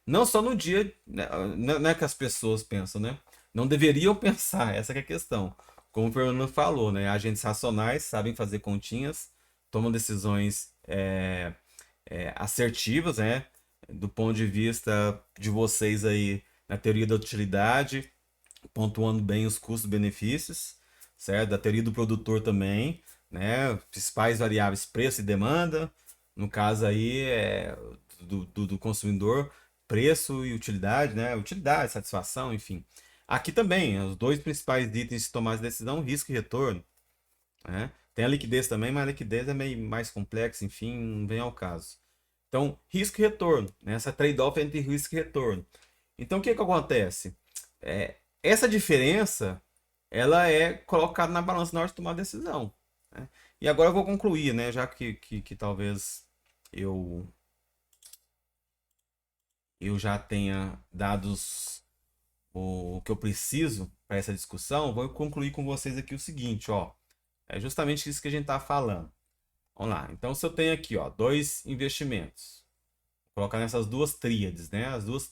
não só no dia, né, não é que as pessoas pensam, né? Não deveriam pensar, essa que é a questão. Como o Fernando falou, né? Agentes racionais sabem fazer continhas, tomam decisões assertivas, né? Do ponto de vista de vocês aí, na teoria da utilidade, pontuando bem os custos-benefícios, certo? Da teoria do produtor também, né? Principais variáveis, preço e demanda. No caso aí, do consumidor, preço e utilidade, né? Utilidade, satisfação, enfim. Aqui também, os dois principais itens de tomar de decisão, risco e retorno, né? Tem a liquidez também, mas a liquidez é meio mais complexa, enfim, não vem ao caso. Então, risco e retorno, né? Essa trade-off entre risco e retorno. Então, o que que acontece? Essa diferença, ela é colocada na balança na hora de tomar a decisão, né? E agora eu vou concluir, né? Já que talvez eu, eu já tenha dados o que eu preciso para essa discussão, vou concluir com vocês aqui o seguinte, ó. É justamente isso que a gente está falando. Vamos lá. Então, se eu tenho aqui, ó, dois investimentos, vou colocar nessas duas tríades, né? As duas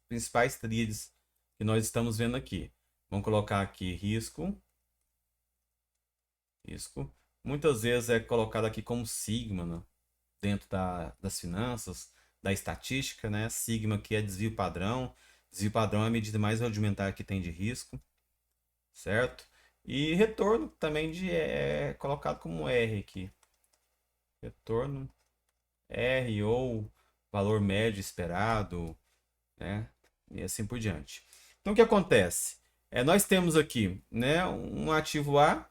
principais tríades que nós estamos vendo aqui. Vamos colocar aqui risco. Risco. Muitas vezes é colocado aqui como sigma, né? Dentro das finanças, da estatística, né? Sigma que é desvio padrão. Desvio padrão é a medida mais rudimentar que tem de risco, certo? E retorno também é colocado como R aqui. Retorno R ou valor médio esperado, né? E assim por diante. Então o que acontece? Nós temos aqui, né, um ativo A,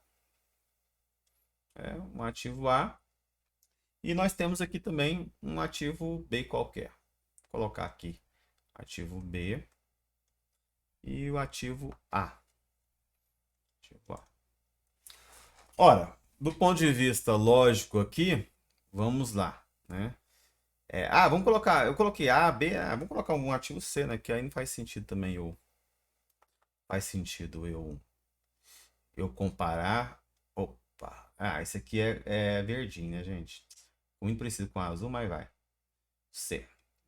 e nós temos aqui também um ativo B qualquer. Vou colocar aqui ativo B e o ativo A. Ativo A. Ora, do ponto de vista lógico aqui, vamos lá, né? Vamos colocar, eu coloquei A, B, vamos colocar um ativo C, né? Que aí não faz sentido também faz sentido eu comparar. Opa, esse aqui é verdinho, né, gente? Muito parecido com azul, mas vai. C,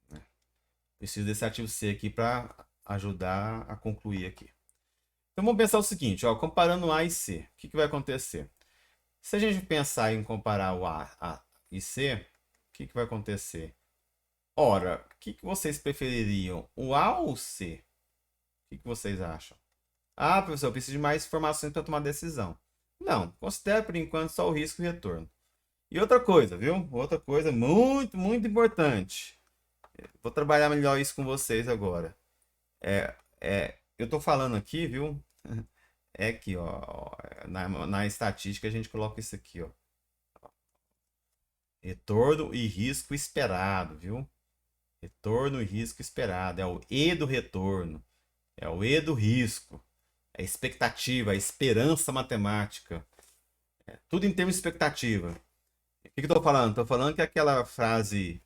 né? Preciso desse ativo C aqui para ajudar a concluir aqui. Então vamos pensar o seguinte, ó, comparando A e C, o que vai acontecer? Se a gente pensar em comparar o A e C, o que vai acontecer? Ora, o que vocês prefeririam? O A ou o C? O que vocês acham? Ah, professor, eu preciso de mais informações para tomar decisão. Não, considere por enquanto só o risco e retorno. E outra coisa, viu? Outra coisa muito, muito importante. Vou trabalhar melhor isso com vocês agora. Eu tô falando aqui, viu? É aqui, ó. Na estatística a gente coloca isso aqui, ó. Retorno e risco esperado, viu? Retorno e risco esperado. É o E do retorno. É o E do risco. É a expectativa, a esperança matemática. Tudo em termos de expectativa. O que eu tô falando? Tô falando que é aquela frase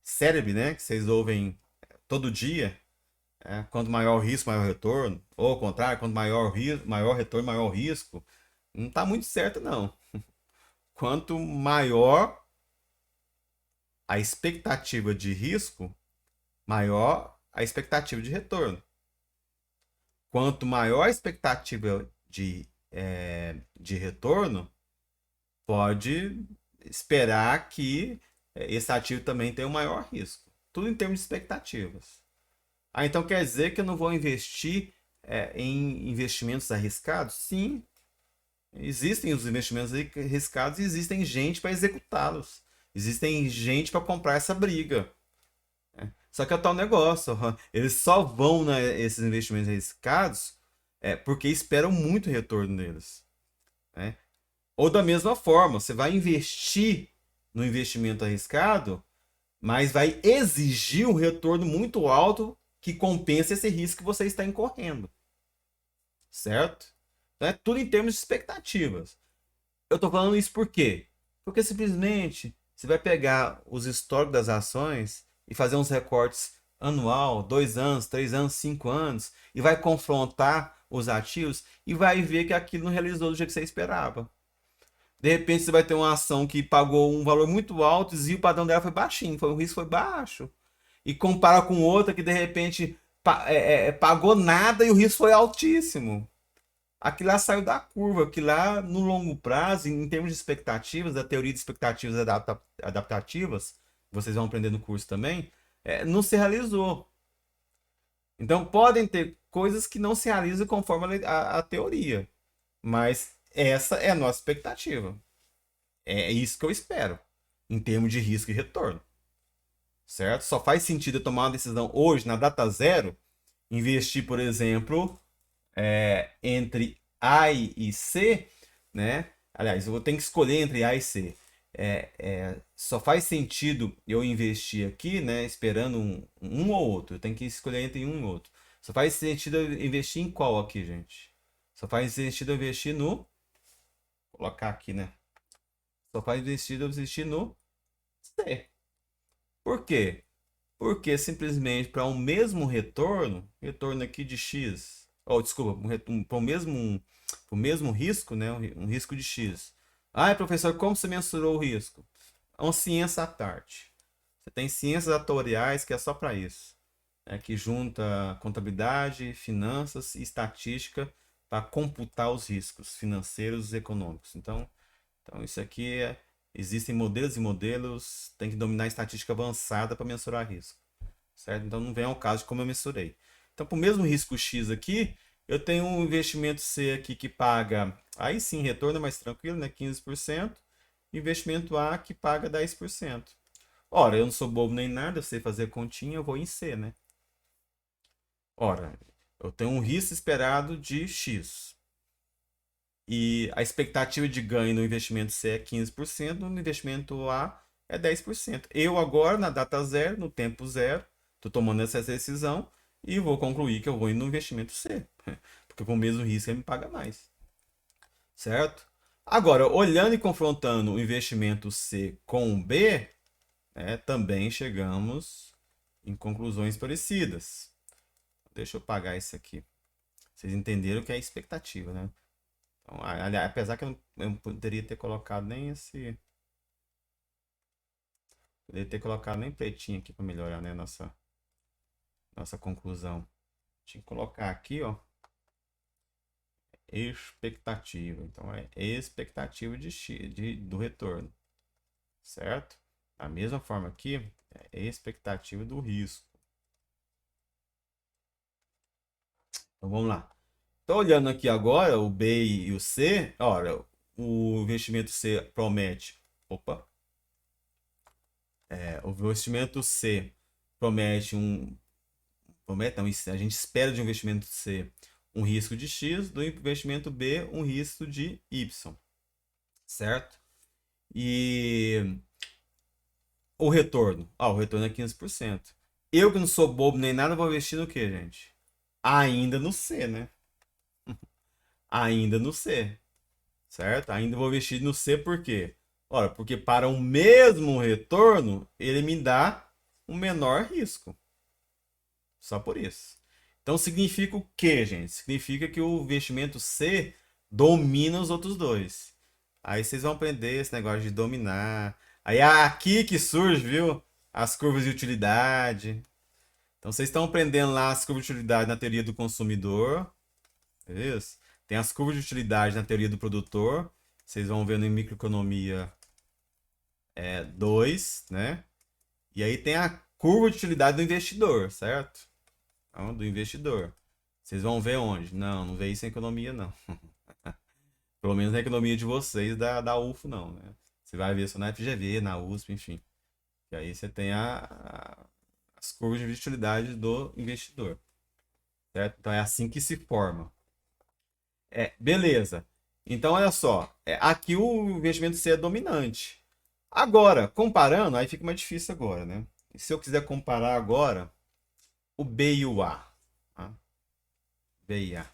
célebre, né? Que vocês ouvem todo dia. Quanto maior o risco, maior o retorno. Ou ao contrário, quanto maior retorno, maior o risco. Não tá muito certo, não. Quanto maior a expectativa de risco, maior a expectativa de retorno. Quanto maior a expectativa de retorno, pode esperar que esse ativo também tenha um maior risco. Tudo em termos de expectativas. Então quer dizer que eu não vou investir em investimentos arriscados? Sim, existem os investimentos arriscados e existem gente para executá-los. Existem gente para comprar essa briga. Só que é o tal negócio, eles só vão nesses investimentos arriscados porque esperam muito retorno deles. Né? Ou da mesma forma, você vai investir no investimento arriscado, mas vai exigir um retorno muito alto que compense esse risco que você está incorrendo. Certo? Então é tudo em termos de expectativas. Eu estou falando isso por quê? Porque simplesmente você vai pegar os históricos das ações e fazer uns recortes anual, 2 anos, 3 anos, 5 anos, e vai confrontar os ativos e vai ver que aquilo não realizou do jeito que você esperava. De repente você vai ter uma ação que pagou um valor muito alto e o padrão dela foi baixinho, o risco foi baixo. E compara com outra que de repente pagou nada e o risco foi altíssimo. Aquilo lá saiu da curva, aquilo lá no longo prazo, em termos de expectativas, da teoria de expectativas adaptativas, vocês vão aprender no curso também, não se realizou. Então podem ter coisas que não se realizam conforme a teoria, mas essa é a nossa expectativa. É isso que eu espero, em termos de risco e retorno. Certo? Só faz sentido eu tomar uma decisão hoje, na data zero, investir, por exemplo, entre A e C, né? Aliás, eu tenho que escolher entre A e C. Só faz sentido eu investir aqui, né? Esperando um ou outro. Eu tenho que escolher entre um e outro. Só faz sentido eu investir em qual aqui, gente? Só faz sentido eu investir no. Vou colocar aqui, né? Só faz sentido eu investir no C. Por quê? Porque simplesmente para um mesmo retorno aqui de X, ou desculpa, para o mesmo risco, né, um risco de X. Professor, como você mensurou o risco? É uma ciência à parte. Você tem ciências atuariais que é só para isso, que junta contabilidade, finanças e estatística para computar os riscos financeiros e econômicos. Então isso aqui existem modelos e modelos, tem que dominar a estatística avançada para mensurar risco. Certo? Então não vem ao caso de como eu mensurei. Então, para o mesmo risco X aqui, eu tenho um investimento C aqui que paga, aí sim, retorno é mais tranquilo, né? 15%. Investimento A que paga 10%. Ora, eu não sou bobo nem nada, eu sei fazer continha, eu vou em C, né? Ora, eu tenho um risco esperado de X. E a expectativa de ganho no investimento C é 15%, no investimento A é 10%. Eu agora, na data zero, no tempo zero, estou tomando essa decisão e vou concluir que eu vou ir no investimento C. Porque com o mesmo risco ele me paga mais. Certo? Agora, olhando e confrontando o investimento C com o B, né, também chegamos em conclusões parecidas. Deixa eu pagar isso aqui. Vocês entenderam que é expectativa, né? Então, aliás, apesar que eu não poderia ter colocado nem esse. Poderia ter colocado nem pretinho aqui para melhorar, né? Nossa conclusão. Tinha que colocar aqui, ó. Expectativa. Então é expectativa do retorno. Certo? Da mesma forma aqui, é expectativa do risco. Então vamos lá. Estou olhando aqui agora o B e o C. Olha, o investimento C promete. Opa! O investimento C promete um. Promete, não, a gente espera de um investimento C um risco de X, do investimento B um risco de Y. Certo? E o retorno? O retorno é 15%. Eu que não sou bobo nem nada, vou investir no que, gente? Ainda no C, né? Ainda no C. Certo? Ainda vou investir no C por quê? Ora, porque para o mesmo retorno, ele me dá um menor risco. Só por isso. Então significa o quê, gente? Significa que o investimento C domina os outros dois. Aí vocês vão aprender esse negócio de dominar. Aí é aqui que surge, viu? As curvas de utilidade. Então vocês estão aprendendo lá as curvas de utilidade na teoria do consumidor. É isso? Tem as curvas de utilidade na teoria do produtor. Vocês vão vendo em microeconomia 2, né? E aí tem a curva de utilidade do investidor, certo? Então, do investidor. Vocês vão ver onde? Não, não vê isso em economia, não. Pelo menos na economia de vocês, da UFO, não, né? Você vai ver só na FGV, na USP, enfim. E aí você tem as curvas de utilidade do investidor. Certo? Então é assim que se forma. Beleza. Então, olha só. Aqui o investimento C é dominante. Agora, comparando, aí fica mais difícil agora, né? E se eu quiser comparar agora o B e o A. Tá? B e A.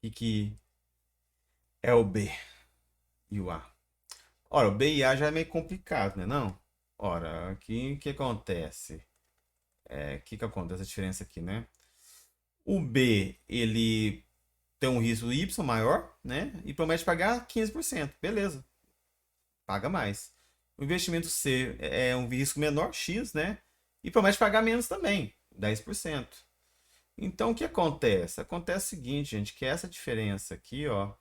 O que é o B e o A? Ora, o B e A já é meio complicado, né? Não? Ora, aqui o que acontece? O que acontece a diferença aqui, né? O B, ele tem um risco Y maior, né? E promete pagar 15%. Beleza. Paga mais. O investimento C é um risco menor, X, né? E promete pagar menos também, 10%. Então, o que acontece? Acontece o seguinte, gente, que essa diferença aqui, ó,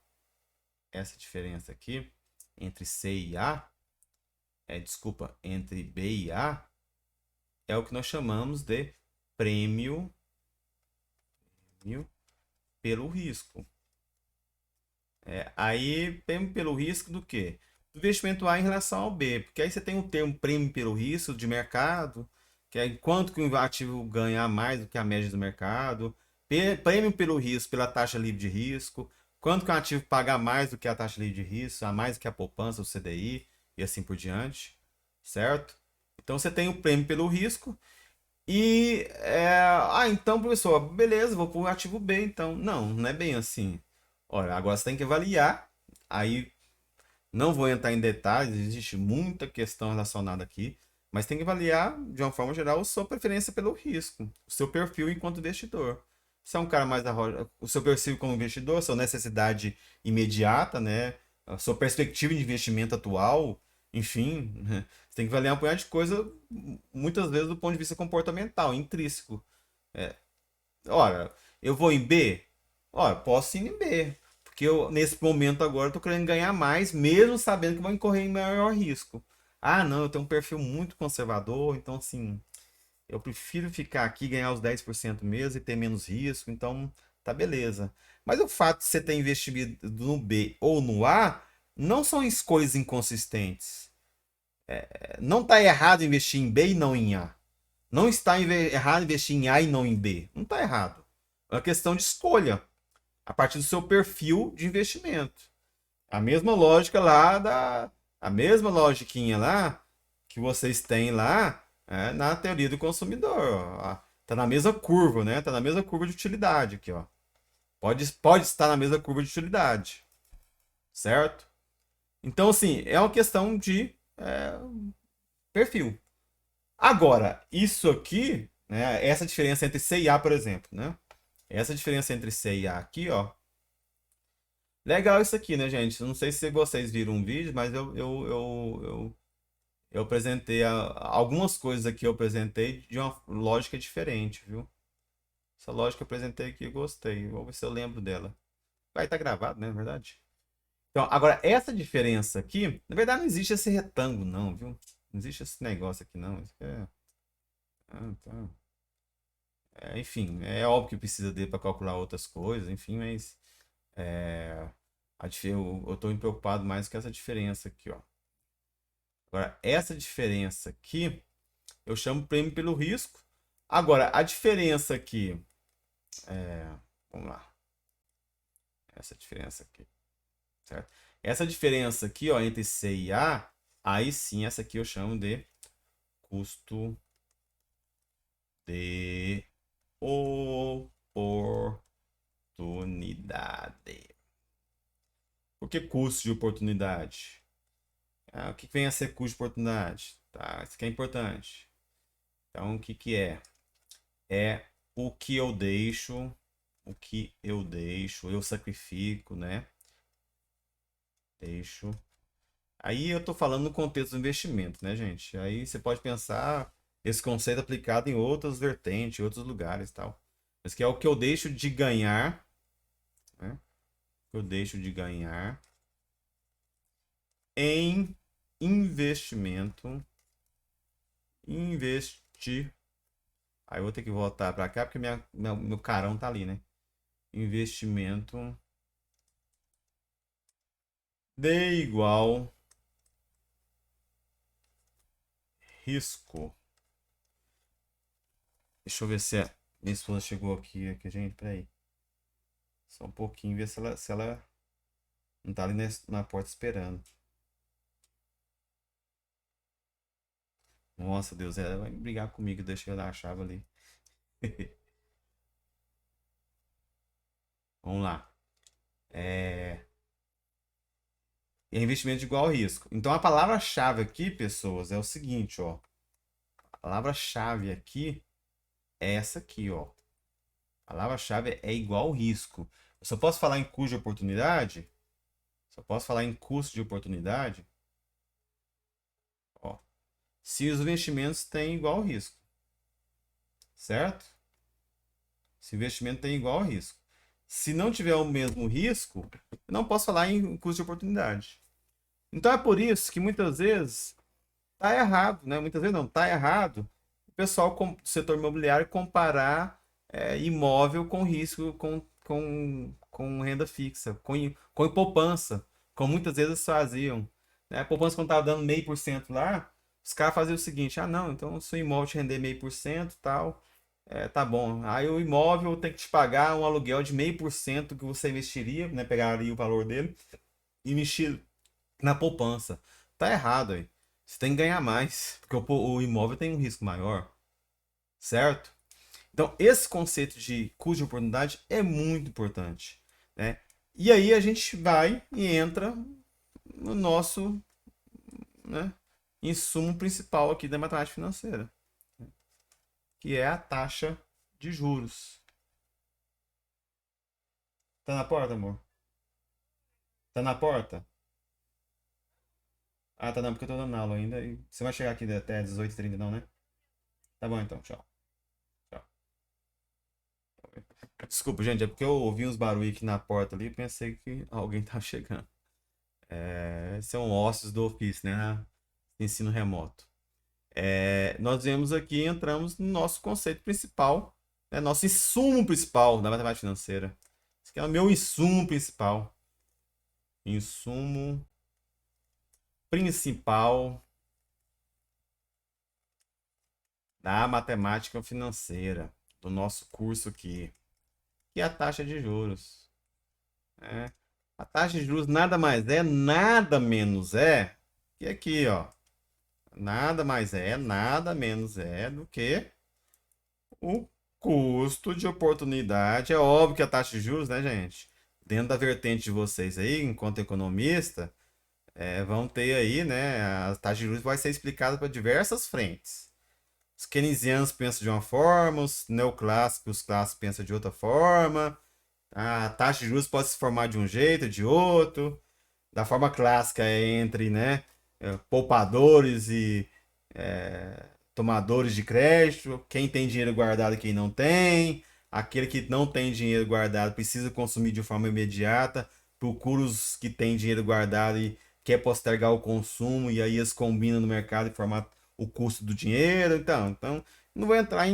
essa diferença aqui entre C e A, desculpa, entre B e A, é o que nós chamamos de prêmio pelo risco. Aí, prêmio pelo risco do quê? Do investimento A em relação ao B, porque aí você tem o termo prêmio pelo risco de mercado, que é quanto que o ativo ganha a mais do que a média do mercado, prêmio pelo risco pela taxa livre de risco, quanto que o ativo paga mais do que a taxa livre de risco, a mais do que a poupança, o CDI, e assim por diante, certo? Então você tem o prêmio pelo risco e, então, professor, beleza, vou para o ativo B, então. Não, não é bem assim. Olha, agora você tem que avaliar. Aí não vou entrar em detalhes, existe muita questão relacionada aqui, mas tem que avaliar, de uma forma geral, a sua preferência pelo risco, o seu perfil enquanto investidor. Se é um cara mais o seu perfil como investidor, a sua necessidade imediata, né? A sua perspectiva de investimento atual, enfim, né? Você tem que avaliar um punhado de coisa, muitas vezes do ponto de vista comportamental, intrínseco. Ora, eu vou em B? Ora, posso ir em B. Porque eu, nesse momento agora, estou querendo ganhar mais, mesmo sabendo que vou incorrer em maior risco. Ah, não, eu tenho um perfil muito conservador, então assim, eu prefiro ficar aqui, ganhar os 10% mesmo e ter menos risco, então tá beleza. Mas o fato de você ter investido no B ou no A não são escolhas inconsistentes. Não está errado investir em B e não em A. Não está errado investir em A e não em B. Não está errado. É uma questão de escolha a partir do seu perfil de investimento. A mesma lógica lá a mesma logiquinha lá que vocês têm lá na teoria do consumidor. Tá na mesma curva, né? Tá na mesma curva de utilidade aqui, ó. Pode estar na mesma curva de utilidade, certo? Então, assim, é uma questão de perfil. Agora, isso aqui, né, essa diferença entre C e A, por exemplo, né? Essa diferença entre C e A aqui, ó. Legal isso aqui, né, gente? Não sei se vocês viram um vídeo, mas eu apresentei algumas coisas aqui, eu apresentei de uma lógica diferente, viu? Essa lógica que eu apresentei aqui, eu gostei. Vou ver se eu lembro dela. Vai estar gravado, né, na verdade? Então, agora, essa diferença aqui, na verdade, não existe esse retângulo, não, viu? Não existe esse negócio aqui, não. Isso aqui é... Ah, tá. Enfim, é óbvio que precisa dele para calcular outras coisas, enfim, mas eu estou preocupado mais com essa diferença aqui, ó. Agora, essa diferença aqui, eu chamo prêmio pelo risco. Agora, a diferença aqui, vamos lá, essa diferença aqui, certo? Essa diferença aqui, ó, entre C e A, aí sim, essa aqui eu chamo de custo de oportunidade. Por que custo de oportunidade? O que vem a ser custo de oportunidade? Tá, isso aqui é importante. Então, o que que é? É o que eu deixo, eu sacrifico, né? Deixo. Aí eu tô falando no contexto do investimento, né, gente? Aí você pode pensar esse conceito aplicado em outras vertentes, em outros lugares e tal. Mas que é o que eu deixo de ganhar, né? O que eu deixo de ganhar em investimento. Investir. Aí eu vou ter que voltar para cá porque meu carão tá ali, né? Investimento de igual risco. Deixa eu ver se a minha esposa chegou aqui, gente. Peraí. Só um pouquinho, ver se ela não tá ali na porta esperando. Nossa, Deus, ela vai brigar comigo, deixa eu dar a chave ali. Vamos lá. É investimento de igual risco. Então a palavra-chave aqui, pessoas, é o seguinte, ó. A palavra-chave aqui é essa aqui, ó. A palavra-chave é igual risco. Eu só posso falar em custo de oportunidade? Só posso falar em custo de oportunidade? Ó, se os investimentos têm igual risco. Certo? Se o investimento tem igual risco. Se não tiver o mesmo risco, eu não posso falar em custo de oportunidade. Então é por isso que muitas vezes tá errado, né? Muitas vezes não, tá errado o pessoal do setor imobiliário comparar imóvel com risco, com renda fixa, com poupança, como muitas vezes faziam. Né? A poupança, quando estava dando 0,5% lá, os caras faziam o seguinte: ah, não, então se o imóvel te render 0,5% tal, tá bom. Aí o imóvel tem que te pagar um aluguel de 0,5% que você investiria, né? Pegaria o valor dele e mexer na poupança. Tá errado aí. Você tem que ganhar mais, porque o imóvel tem um risco maior, certo? Então, esse conceito de custo de oportunidade é muito importante, né? E aí a gente vai e entra no nosso, né, insumo principal aqui da matemática financeira, que é a taxa de juros. Tá na porta, amor? Tá na porta? Ah, tá não, porque eu tô dando aula ainda. E você vai chegar aqui até 18h30, não, né? Tá bom então, tchau. Tchau. Desculpa, gente, é porque eu ouvi uns barulhos aqui na porta ali e pensei que alguém tava chegando. São ossos do ofício, né? Ensino remoto. Nós vemos aqui, entramos no nosso conceito principal, né? Nosso insumo principal da matemática financeira. Esse aqui é o meu insumo principal. Insumo principal da matemática financeira, do nosso curso aqui, que é a taxa de juros. Né? A taxa de juros nada mais é, nada menos é que aqui, ó. Nada mais é, nada menos é do que o custo de oportunidade. É óbvio que a taxa de juros, né, gente? Dentro da vertente de vocês aí, enquanto economista, vão ter aí, né? A taxa de juros vai ser explicada para diversas frentes. Os keynesianos pensam de uma forma, os neoclássicos, os clássicos pensam de outra forma. A taxa de juros pode se formar de um jeito, de outro. Da forma clássica é entre, né, poupadores e tomadores de crédito, quem tem dinheiro guardado e quem não tem. Aquele que não tem dinheiro guardado precisa consumir de forma imediata, procura os que têm dinheiro guardado e quer postergar o consumo, e aí eles combinam no mercado e formar o custo do dinheiro. Então não vou entrar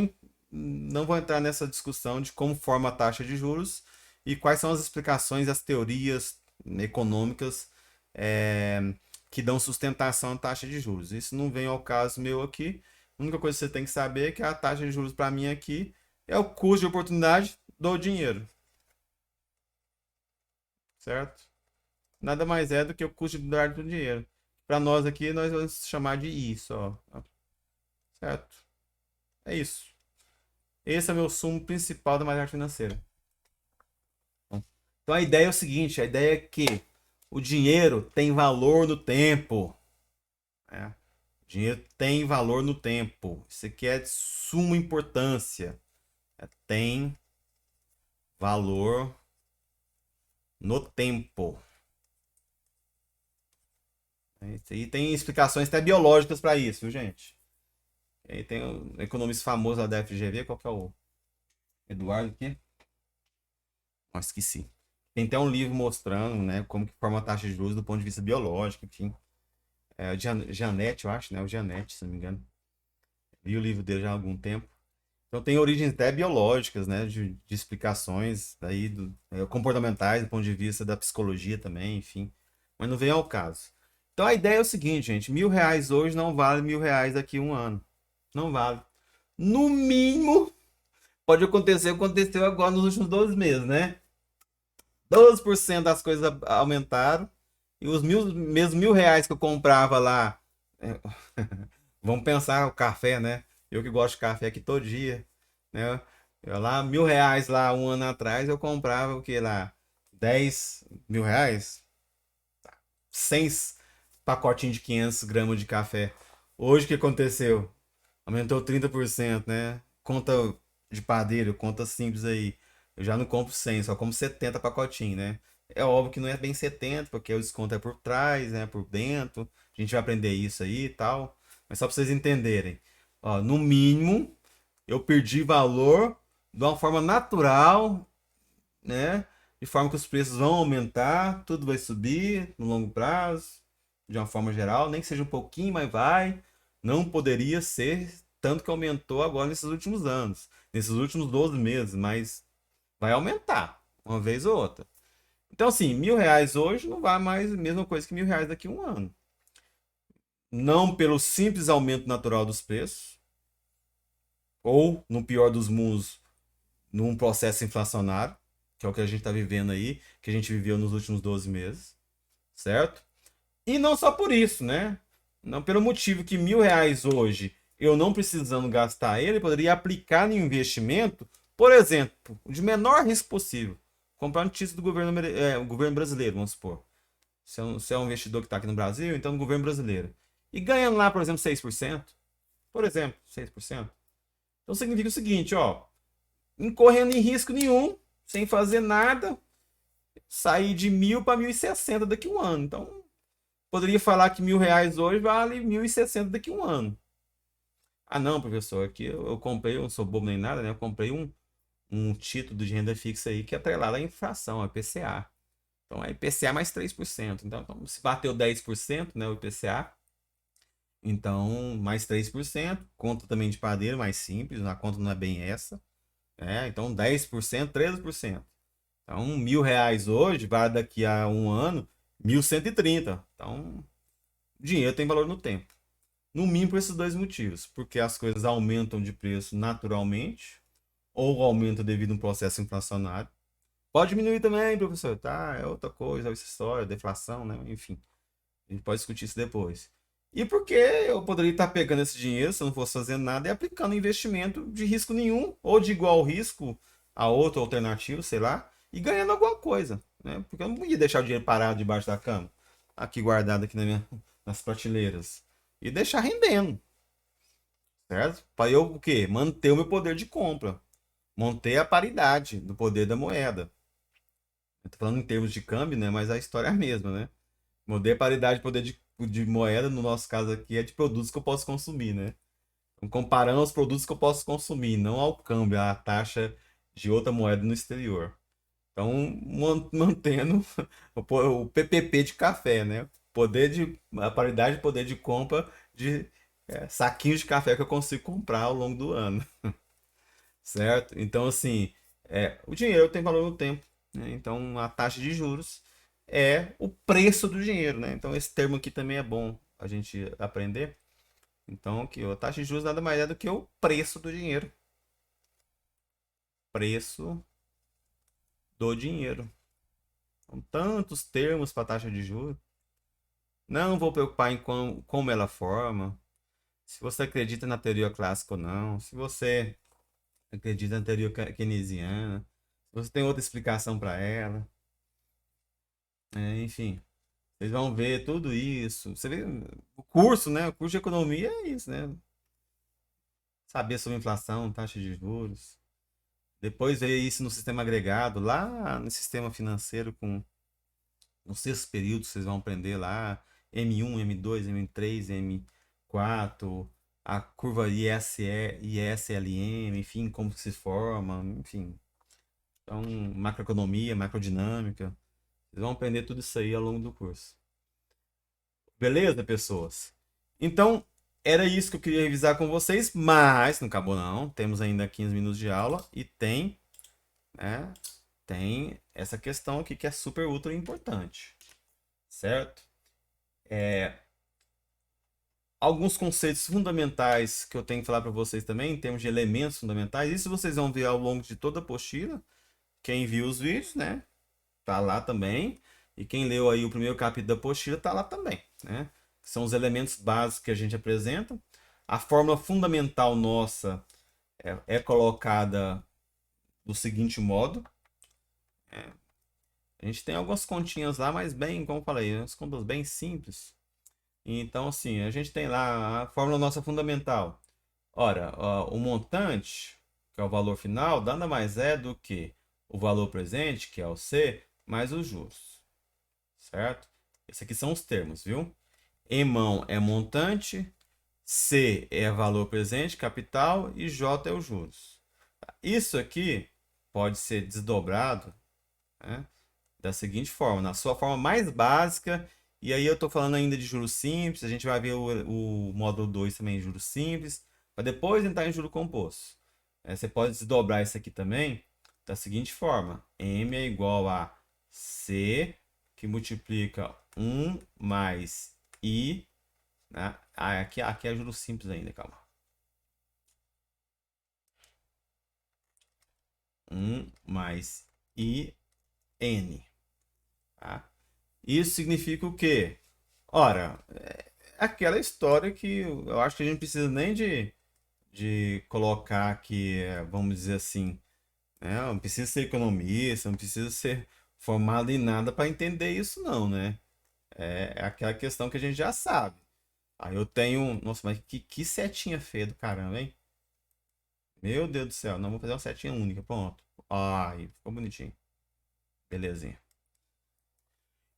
não vou entrar nessa discussão de como forma a taxa de juros e quais são as explicações, as teorias econômicas é, que dão sustentação à taxa de juros. Isso não vem ao caso meu aqui. A única coisa que você tem que saber é que a taxa de juros para mim aqui é o custo de oportunidade do dinheiro, certo? Nada mais é do que o custo de oportunidade do dinheiro. Para nós aqui, nós vamos chamar de isso, ó. Certo? É isso. Esse é o meu sumo principal da matemática financeira. Então a ideia é o seguinte, a ideia é que o dinheiro tem valor no tempo. Né? O dinheiro tem valor no tempo. Isso aqui é de suma importância. Tem valor no tempo. E tem explicações até biológicas para isso, viu, gente? E tem um economista famoso lá da FGV, qual que é o Eduardo aqui? Nossa, esqueci. Tem até um livro mostrando, né, como que forma a taxa de juros do ponto de vista biológico, enfim. É o Janete, eu acho, né? O Janete, se não me engano. Vi o livro dele já há algum tempo. Então tem origens até biológicas, né? De explicações daí comportamentais do ponto de vista da psicologia também, enfim. Mas não vem ao caso. Então a ideia é o seguinte, gente: R$ 1.000 hoje não vale R$ 1.000 daqui a um ano. Não vale. No mínimo, pode acontecer o que aconteceu agora nos últimos 12 meses, né? 12% das coisas aumentaram. E os mesmos R$ 1.000 que eu comprava lá. é, Vamos pensar o café, né? Eu que gosto de café aqui todo dia, né? Eu lá, R$ 1.000 lá um ano atrás, eu comprava o que lá? R$ 10.000? 100 pacotinhos de 500 gramas de café. Hoje o que aconteceu? Aumentou 30%, né? Conta de padeiro, conta simples aí. Eu já não compro 100, só compro 70 pacotinhos, né? É óbvio que não é bem 70, porque o desconto é por trás, né? Por dentro. A gente vai aprender isso aí e tal. Mas só para vocês entenderem. Ó, no mínimo, eu perdi valor de uma forma natural, né? De forma que os preços vão aumentar, tudo vai subir no longo prazo, de uma forma geral, nem que seja um pouquinho, mas vai. Não poderia ser tanto que aumentou agora nesses últimos anos, nesses últimos 12 meses, mas vai aumentar uma vez ou outra. Então, assim, R$ 1.000 hoje não vai mais a mesma coisa que R$ 1.000 daqui a um ano. Não pelo simples aumento natural dos preços, ou, no pior dos mundos, num processo inflacionário, que é o que a gente está vivendo aí, que a gente viveu nos últimos 12 meses, certo? E não só por isso, né? Não pelo motivo que R$ 1.000 hoje, eu não precisando gastar ele, poderia aplicar em investimento, por exemplo, de menor risco possível. Comprar um título do governo brasileiro, vamos supor. Se é um investidor que está aqui no Brasil, então no governo brasileiro. E ganhando lá, por exemplo, 6%. Por exemplo, 6%. Então significa o seguinte, ó. Incorrendo em risco nenhum, sem fazer nada, sair de 1.000 para 1.060 daqui a um ano. Então, poderia falar que R$ 1.000 hoje vale 1.060 daqui a um ano. Ah, não, professor, aqui eu comprei, eu não sou bobo nem nada, né? Eu comprei um título de renda fixa aí que é atrelado à inflação, a IPCA. Então, é IPCA mais 3%. Então se bateu 10%, né, o IPCA, então mais 3%. Conta também de padeiro, mais simples, a conta não é bem essa. Então 10%, 13%. Então, R$ 1.000 hoje vai daqui a um ano 1.130. Então, o dinheiro tem valor no tempo. No mínimo por esses dois motivos. Porque as coisas aumentam de preço naturalmente, ou aumenta devido a um processo inflacionário. Pode diminuir também, professor. Tá, é outra coisa, essa história, deflação, né? Enfim, a gente pode discutir isso depois. E porque eu poderia estar pegando esse dinheiro, se eu não fosse fazendo nada, e aplicando em investimento de risco nenhum, ou de igual risco a outro alternativo, sei lá, e ganhando alguma coisa, né? Porque eu não ia deixar o dinheiro parado debaixo da cama. aqui guardado aqui nas prateleiras e deixar rendendo, certo? Para eu o quê? Manter o meu poder de compra, manter a paridade do poder da moeda. Eu tô falando em termos de câmbio, né? Mas a história é a mesma, né? Manter a paridade de poder de moeda, no nosso caso aqui, é de produtos que eu posso consumir, né? Então, comparando aos produtos que eu posso consumir, não ao câmbio, à taxa de outra moeda no exterior. Então, mantendo o PPP de café, né? A paridade de poder de compra de saquinhos de café que eu consigo comprar ao longo do ano, certo? Então, assim, o dinheiro tem valor no tempo, né? Então, a taxa de juros é o preço do dinheiro, né? Então, esse termo aqui também é bom a gente aprender. Então, aqui, a taxa de juros nada mais é do que o preço do dinheiro. Preço do dinheiro. São tantos termos para taxa de juros. Não vou preocupar em como ela forma. Se você acredita na teoria clássica ou não. Se você acredita na teoria keynesiana. Se você tem outra explicação para ela. Enfim, vocês vão ver tudo isso. Você vê o curso, né? O curso de economia é isso, né? Saber sobre inflação, taxa de juros. Depois ver isso no sistema agregado, lá no sistema financeiro, com no sexto período, vocês vão aprender lá M1, M2, M3, M4, a curva ISLM, enfim, como se forma, enfim. Então, macroeconomia, macrodinâmica. Vocês vão aprender tudo isso aí ao longo do curso. Beleza, pessoas? Então, era isso que eu queria revisar com vocês, mas não acabou não. Temos ainda 15 minutos de aula e né, tem essa questão aqui que é super ultra importante, certo? Alguns conceitos fundamentais que eu tenho que falar para vocês também, em termos de elementos fundamentais. Isso vocês vão ver ao longo de toda a apostila. Quem viu os vídeos, né? Tá lá também. E quem leu aí o primeiro capítulo da apostila tá lá também, né? São os elementos básicos que a gente apresenta. A fórmula fundamental nossa é colocada do seguinte modo. A gente tem algumas continhas lá, mas bem, como eu falei, umas contas bem simples. Então, assim, a gente tem lá a fórmula nossa fundamental. Ora, o montante, que é o valor final, nada mais é do que o valor presente, que é o C, mais os juros. Certo? Esses aqui são os termos, viu? Em mão é montante, C é valor presente, capital, e J é os juros. Isso aqui pode ser desdobrado, né, da seguinte forma, na sua forma mais básica, e aí eu estou falando ainda de juros simples, a gente vai ver o módulo 2 também em juros simples, para depois entrar em juros compostos. Você pode desdobrar isso aqui também da seguinte forma: M é igual a C, que multiplica 1 mais I, né? Aqui é juros simples ainda, calma. 1 mais IN. Tá? Isso significa o quê? Ora, aquela história que eu acho que a gente não precisa nem de colocar aqui, vamos dizer assim, né? Não precisa ser economista, não precisa ser formado em nada para entender isso, não, né? É aquela questão que a gente já sabe. Aí eu tenho. Nossa, mas que setinha feia do caramba, hein? Meu Deus do céu, não vou fazer uma setinha única, pronto. Ai, ficou bonitinho. Belezinha.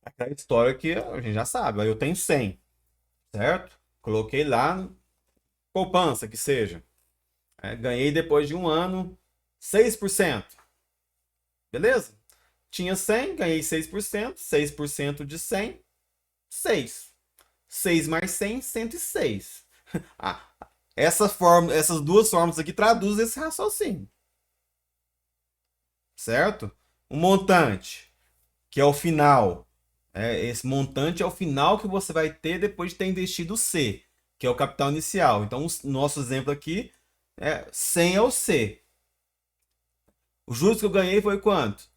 Aquela história que a gente já sabe. Aí eu tenho 100, certo? Coloquei lá, poupança que seja. Ganhei depois de um ano 6%. Beleza? Tinha 100, ganhei 6%. 6% de 100, 6. 6 mais 100, 106. Ah, essas duas formas aqui traduzem esse raciocínio. Certo? O montante, que é o final. Esse montante é o final que você vai ter depois de ter investido o C, que é o capital inicial. Então, o nosso exemplo aqui 100 é o C. Os juros que eu ganhei foi quanto?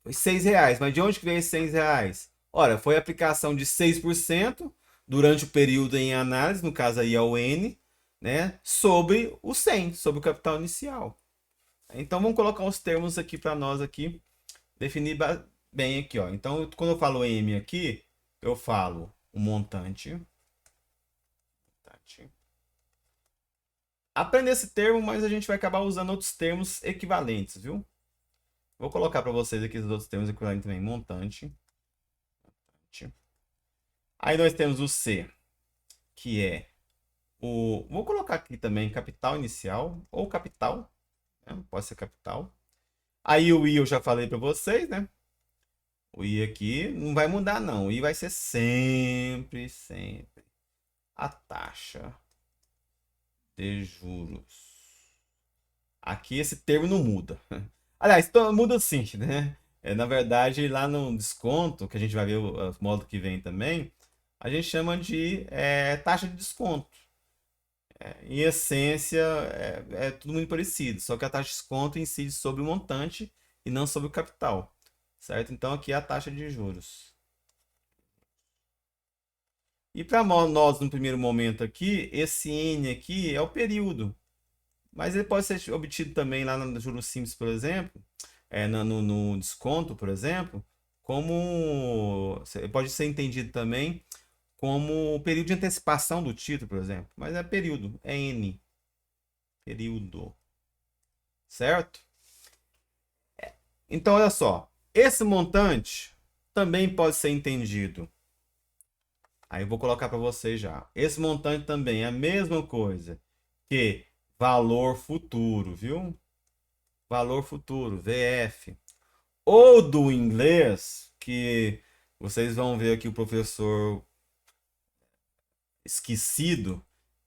Foi R$ 6. Mas de onde que veio esses R$ 6? Ora, foi a aplicação de 6% durante o período em análise, no caso aí é o N, né, sobre o 100, sobre o capital inicial. Então vamos colocar os termos aqui para nós aqui, definir bem aqui, ó. Então quando eu falo M aqui, eu falo o montante. Aprenda esse termo, mas a gente vai acabar usando outros termos equivalentes, viu? Vou colocar para vocês aqui os outros termos equivalentes também. Montante. Aí nós temos o C, que é o... Vou colocar aqui também capital inicial ou capital. Né? Pode ser capital. Aí o I eu já falei para vocês, né? O I aqui não vai mudar, não. O I vai ser sempre, sempre a taxa de juros. Aqui esse termo não muda. Aliás, muda sim, né? Na verdade, lá no desconto, que a gente vai ver o modo que vem também, a gente chama de taxa de desconto. Em essência, é tudo muito parecido, só que a taxa de desconto incide sobre o montante e não sobre o capital, certo? Então aqui é a taxa de juros. E para nós, no primeiro momento aqui, esse N aqui é o período, mas ele pode ser obtido também lá no juros simples, por exemplo, no desconto, por exemplo, como pode ser entendido também como o período de antecipação do título, por exemplo. Mas é período, é N. Período. Certo? Então, olha só. Esse montante também pode ser entendido. Aí eu vou colocar para vocês já. Esse montante também é a mesma coisa que valor futuro, viu? Valor futuro, VF. Ou do inglês, que vocês vão ver aqui o professor esquecido,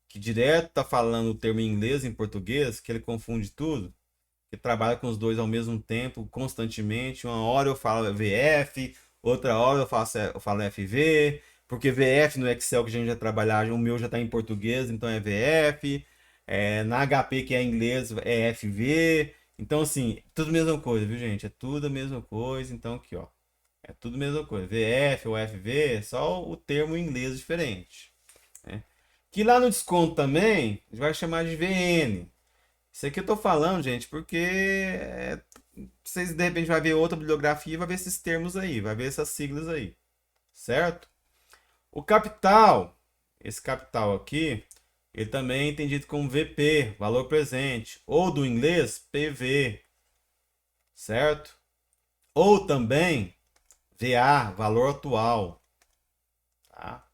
que direto tá falando o termo em inglês em português, que ele confunde tudo, que trabalha com os dois ao mesmo tempo, constantemente. Uma hora eu falo VF, outra hora eu falo FV, porque VF no Excel que a gente já trabalhar, o meu já está em português, então é VF. Na HP que é em inglês é FV. Então, assim, tudo a mesma coisa, viu, gente? É tudo a mesma coisa. Então, aqui, ó. É tudo a mesma coisa. VF ou FV, só o termo em inglês diferente. Né? Que lá no desconto também, a gente vai chamar de VN. Isso aqui eu tô falando, gente, porque vocês de repente vai ver outra bibliografia e vai ver esses termos aí, vai ver essas siglas aí, certo? O capital, esse capital aqui, ele também é entendido como VP, valor presente, ou do inglês PV, certo? Ou também VA, valor atual, tá?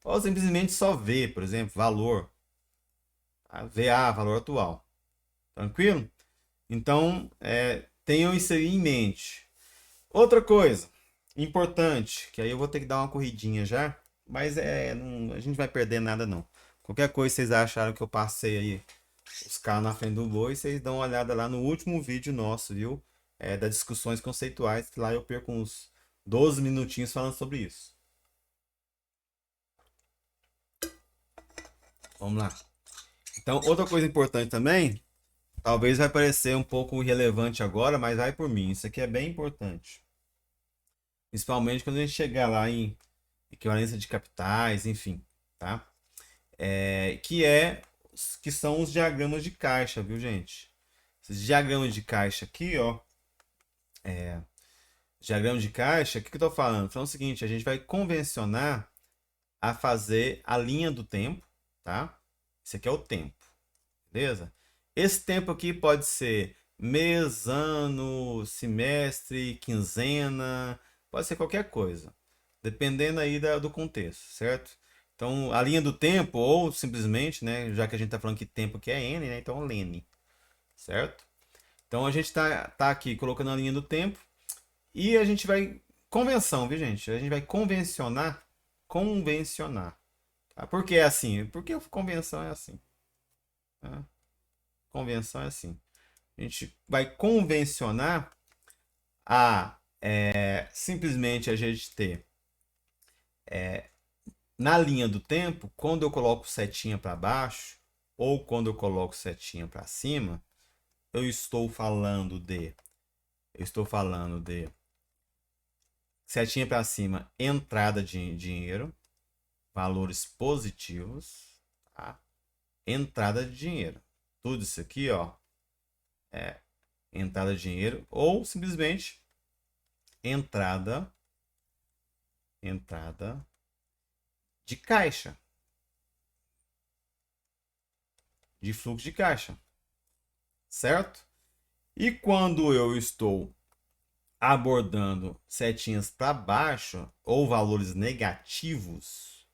Ou simplesmente só V, por exemplo, valor, tá? VA, valor atual, tranquilo? Então, tenham isso aí em mente. Outra coisa importante, que aí eu vou ter que dar uma corridinha já, mas não, a gente vai perder nada não. Qualquer coisa vocês acharam que eu passei aí os carros na frente do boi, vocês dão uma olhada lá no último vídeo nosso, viu? Das discussões conceituais, que lá eu perco uns 12 minutinhos falando sobre isso. Vamos lá. Então, outra coisa importante também, talvez vai parecer um pouco irrelevante agora, mas vai por mim. Isso aqui é bem importante. Principalmente quando a gente chegar lá em equivalência de capitais, enfim, tá? Que são os diagramas de caixa, viu, gente? Esses diagramas de caixa aqui, ó. Diagrama de caixa, o que eu tô falando? Falando o seguinte, a gente vai convencionar a fazer a linha do tempo, tá? Esse aqui é o tempo, beleza? Esse tempo aqui pode ser mês, ano, semestre, quinzena, pode ser qualquer coisa, dependendo aí do contexto, certo? Então, a linha do tempo, ou simplesmente, né, já que a gente está falando que tempo aqui é N, né, então ln, certo? Então, a gente tá aqui colocando a linha do tempo e a gente vai, convenção, viu, gente? A gente vai convencionar. Tá? Por que é assim? Porque a convenção é assim. Tá? Convenção é assim. A gente vai convencionar a simplesmente a gente ter na linha do tempo, quando eu coloco setinha para baixo ou quando eu coloco setinha para cima, eu estou falando de setinha para cima, entrada de dinheiro, valores positivos, tá? Entrada de dinheiro. Tudo isso aqui, ó, é entrada de dinheiro ou simplesmente entrada Entrada de caixa. De fluxo de caixa. Certo? E quando eu estou abordando setinhas para baixo ou valores negativos,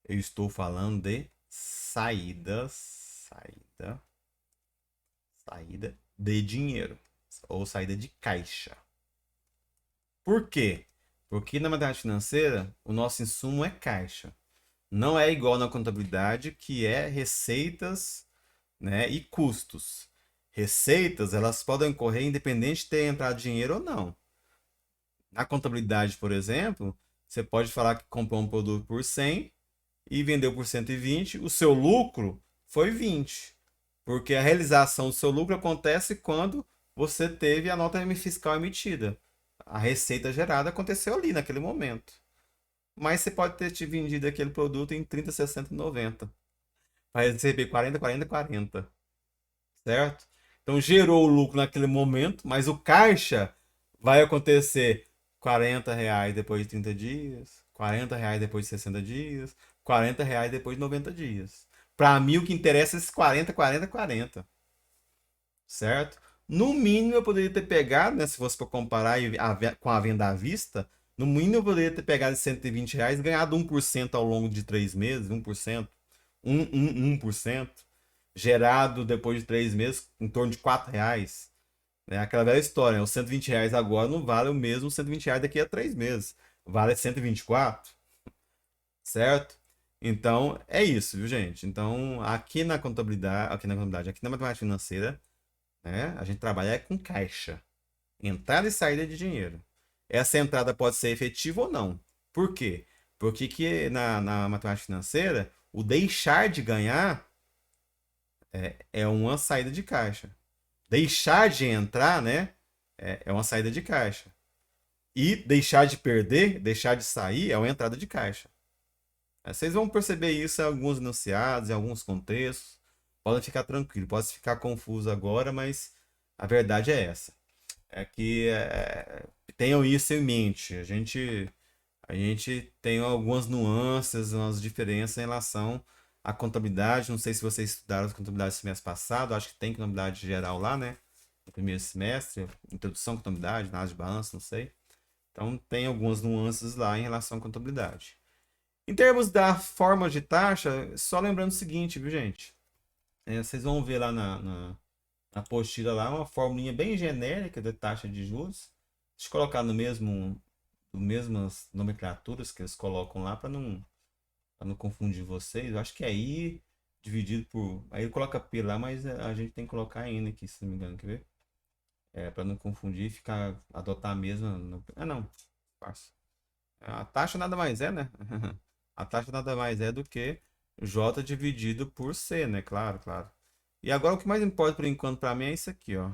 eu estou falando de saída de dinheiro ou saída de caixa. Por quê? Porque na matemática financeira, o nosso insumo é caixa. Não é igual na contabilidade, que é receitas, né, e custos. Receitas, elas podem ocorrer independente de ter entrado dinheiro ou não. Na contabilidade, por exemplo, você pode falar que comprou um produto por 100 e vendeu por 120, o seu lucro foi 20. Porque a realização do seu lucro acontece quando você teve a nota fiscal emitida. A receita gerada aconteceu ali, naquele momento. Mas você pode ter te vendido aquele produto em 30, 60, 90. Vai receber 40, 40, 40. Certo? Então gerou o lucro naquele momento, mas o caixa vai acontecer R$ 40 depois de 30 dias, R$ 40 depois de 60 dias, R$ 40 depois de 90 dias. Para mim, o que interessa é esses 40, 40, 40. Certo? No mínimo, eu poderia ter pegado, né, se fosse para comparar com a venda à vista, no mínimo eu poderia ter pegado R$ 120 e ganhado 1% ao longo de 3 meses, 1%, 1%, gerado depois de 3 meses em torno de R$ 4. Né? Aquela velha história, né? Os R$ 120 agora não vale o mesmo R$ 120 daqui a 3 meses. Vale 124, certo? Então, é isso, viu, gente? Então, aqui na matemática financeira, né, a gente trabalha com caixa. Entrada e saída de dinheiro. Essa entrada pode ser efetiva ou não. Por quê? Porque que na matemática financeira, o deixar de ganhar é uma saída de caixa. Deixar de entrar, né, é uma saída de caixa. E deixar de perder, deixar de sair, é uma entrada de caixa. Vocês vão perceber isso em alguns enunciados, em alguns contextos. Podem ficar tranquilo, pode ficar confuso agora, mas a verdade é essa. É que tenham isso em mente. A gente tem algumas nuances, umas diferenças em relação à contabilidade. Não sei se vocês estudaram as contabilidades do semestre passado, acho que tem contabilidade geral lá, né? No primeiro semestre, introdução à contabilidade, análise de balanço, não sei. Então tem algumas nuances lá em relação à contabilidade. Em termos da forma de taxa, só lembrando o seguinte, viu, gente? Vocês vão ver lá na apostila lá uma formulinha bem genérica da taxa de juros. Deixa eu colocar no mesmas nomenclaturas que eles colocam lá para não confundir vocês. Eu acho que é I dividido por. Aí ele coloca P lá, mas a gente tem que colocar N aqui, se não me engano, quer ver? Para não confundir, ficar adotar a mesma. Não, parça. A taxa nada mais é, né? A taxa nada mais é do que J dividido por C, né? Claro, claro. E agora o que mais importa por enquanto para mim é isso aqui, ó.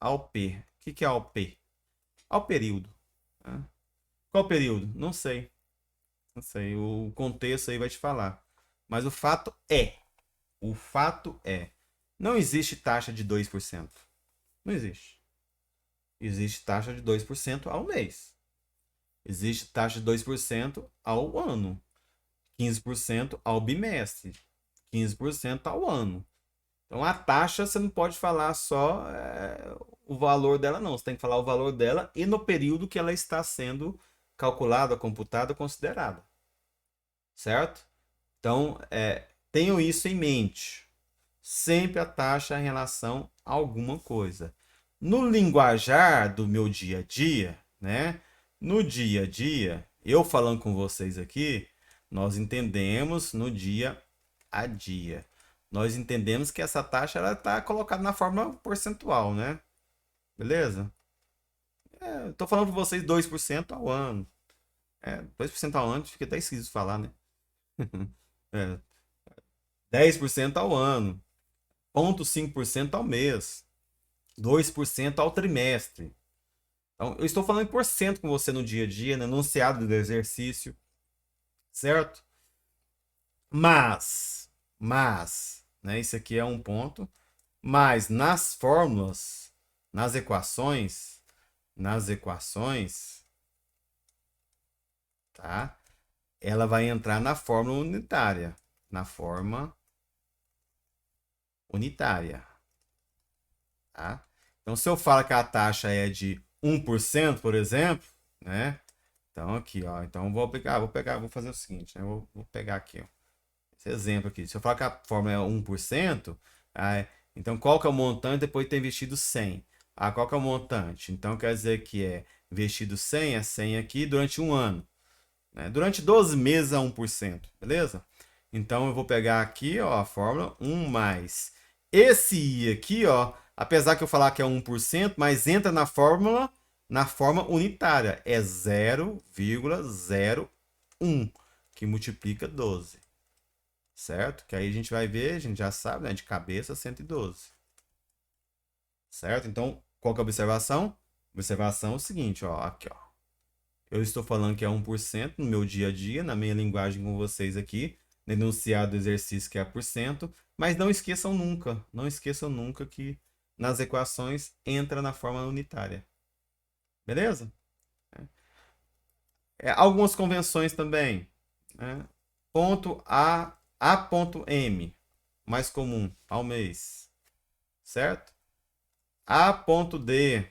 AOP. O que é AOP? Ao período. Né? Qual período? Não sei. Não sei. O contexto aí vai te falar. Mas o fato é, não existe taxa de 2%. Não existe. Existe taxa de 2% ao mês. Existe taxa de 2% ao ano. 15% ao bimestre. 15% ao ano. Então a taxa você não pode falar só o valor dela, não. Você tem que falar o valor dela e no período que ela está sendo calculada, computada, considerada. Certo? Então, tenham isso em mente. Sempre a taxa em relação a alguma coisa. No linguajar do meu dia a dia, né? No dia a dia, eu falando com vocês aqui, nós entendemos no dia a dia. Nós entendemos que essa taxa ela está colocada na forma percentual, né? Beleza? Estou falando para vocês 2% ao ano. 2% ao ano, fica até esquisito de falar, né? É, 10% ao ano, 0,5% ao mês, 2% ao trimestre. Então, eu estou falando em porcento com você no dia a dia, no enunciado do exercício, certo? Mas, né, isso aqui é um ponto, mas nas fórmulas, nas equações, tá? Ela vai entrar na fórmula unitária. Na forma unitária, tá? Então, se eu falo que a taxa é de 1%, por exemplo, né? Então, aqui, ó. Então, vou fazer o seguinte, né? Vou pegar aqui, ó. Esse exemplo aqui. Se eu falar que a fórmula é 1%, aí, então qual que é o montante depois de ter investido 100? Ah, qual que é o montante? Então, quer dizer que é investido 100, é 100 aqui durante um ano. Né? Durante 12 meses a 1%, beleza? Então, eu vou pegar aqui, ó, a fórmula 1 mais esse I aqui, ó, apesar que eu falar que é 1%, mas entra na forma unitária. É 0,01, que multiplica 12. Certo? Que aí a gente vai ver, a gente já sabe, né? De cabeça, 112. Certo? Então, qual que é a observação? Observação é o seguinte, ó, aqui, ó. Eu estou falando que é 1% no meu dia a dia, na minha linguagem com vocês aqui, no enunciado do exercício que é por cento, mas não esqueçam nunca que nas equações entra na forma unitária. Beleza? Algumas convenções também, né? Ponto A ponto M, mais comum, ao mês, certo? A ponto D,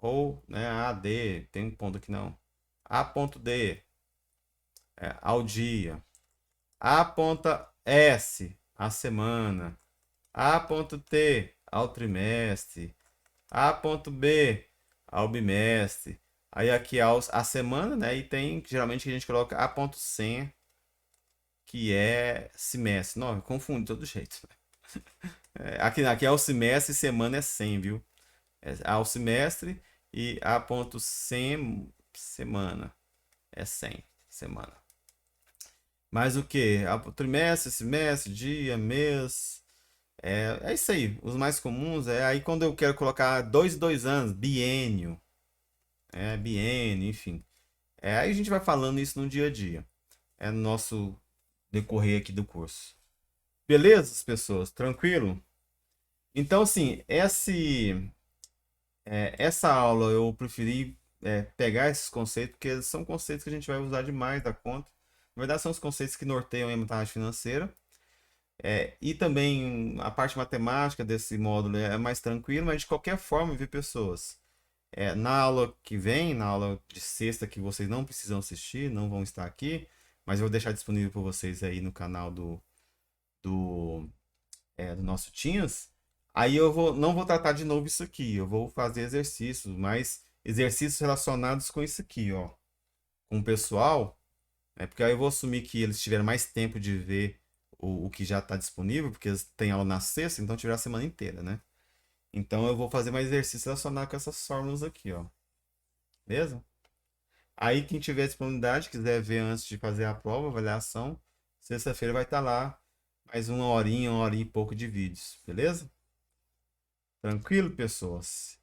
ou né, AD, tem um ponto aqui não. A ponto D, ao dia. A ponta S, a semana. A ponto T, ao trimestre. A ponto B, ao bimestre. Aí aqui a semana, né? E tem, geralmente, que a gente coloca A ponto C, que é semestre. Não, confunde de todo jeito. Aqui é o semestre e semana é 100, viu? Ao semestre e A ponto semana é 100 semana. Mas o que? Trimestre, semestre, dia, mês. É isso aí. Os mais comuns é aí quando eu quero colocar 2 anos, biênio. Biênio, enfim. Aí a gente vai falando isso no dia a dia. É no nosso decorrer aqui do curso. Beleza, pessoas? Tranquilo? Então, assim, essa aula eu preferi pegar esses conceitos, porque são conceitos que a gente vai usar demais da conta. Na verdade, são os conceitos que norteiam a metade financeira. E também a parte matemática desse módulo é mais tranquilo, mas de qualquer forma, viu, pessoas? Na aula que vem, na aula de sexta, que vocês não precisam assistir, não vão estar aqui, mas eu vou deixar disponível para vocês aí no canal do, do nosso Teams. Aí não vou tratar de novo isso aqui, eu vou fazer exercícios, mas exercícios relacionados com isso aqui, ó, com o pessoal, porque aí eu vou assumir que eles tiveram mais tempo de ver o que já está disponível, porque eles têm aula na sexta, então tiveram a semana inteira, né? Então eu vou fazer mais exercícios relacionados com essas fórmulas aqui, ó. Beleza? Aí quem tiver disponibilidade, quiser ver antes de fazer a prova, avaliação, sexta-feira vai estar lá mais uma horinha e pouco de vídeos, beleza? Tranquilo, pessoas?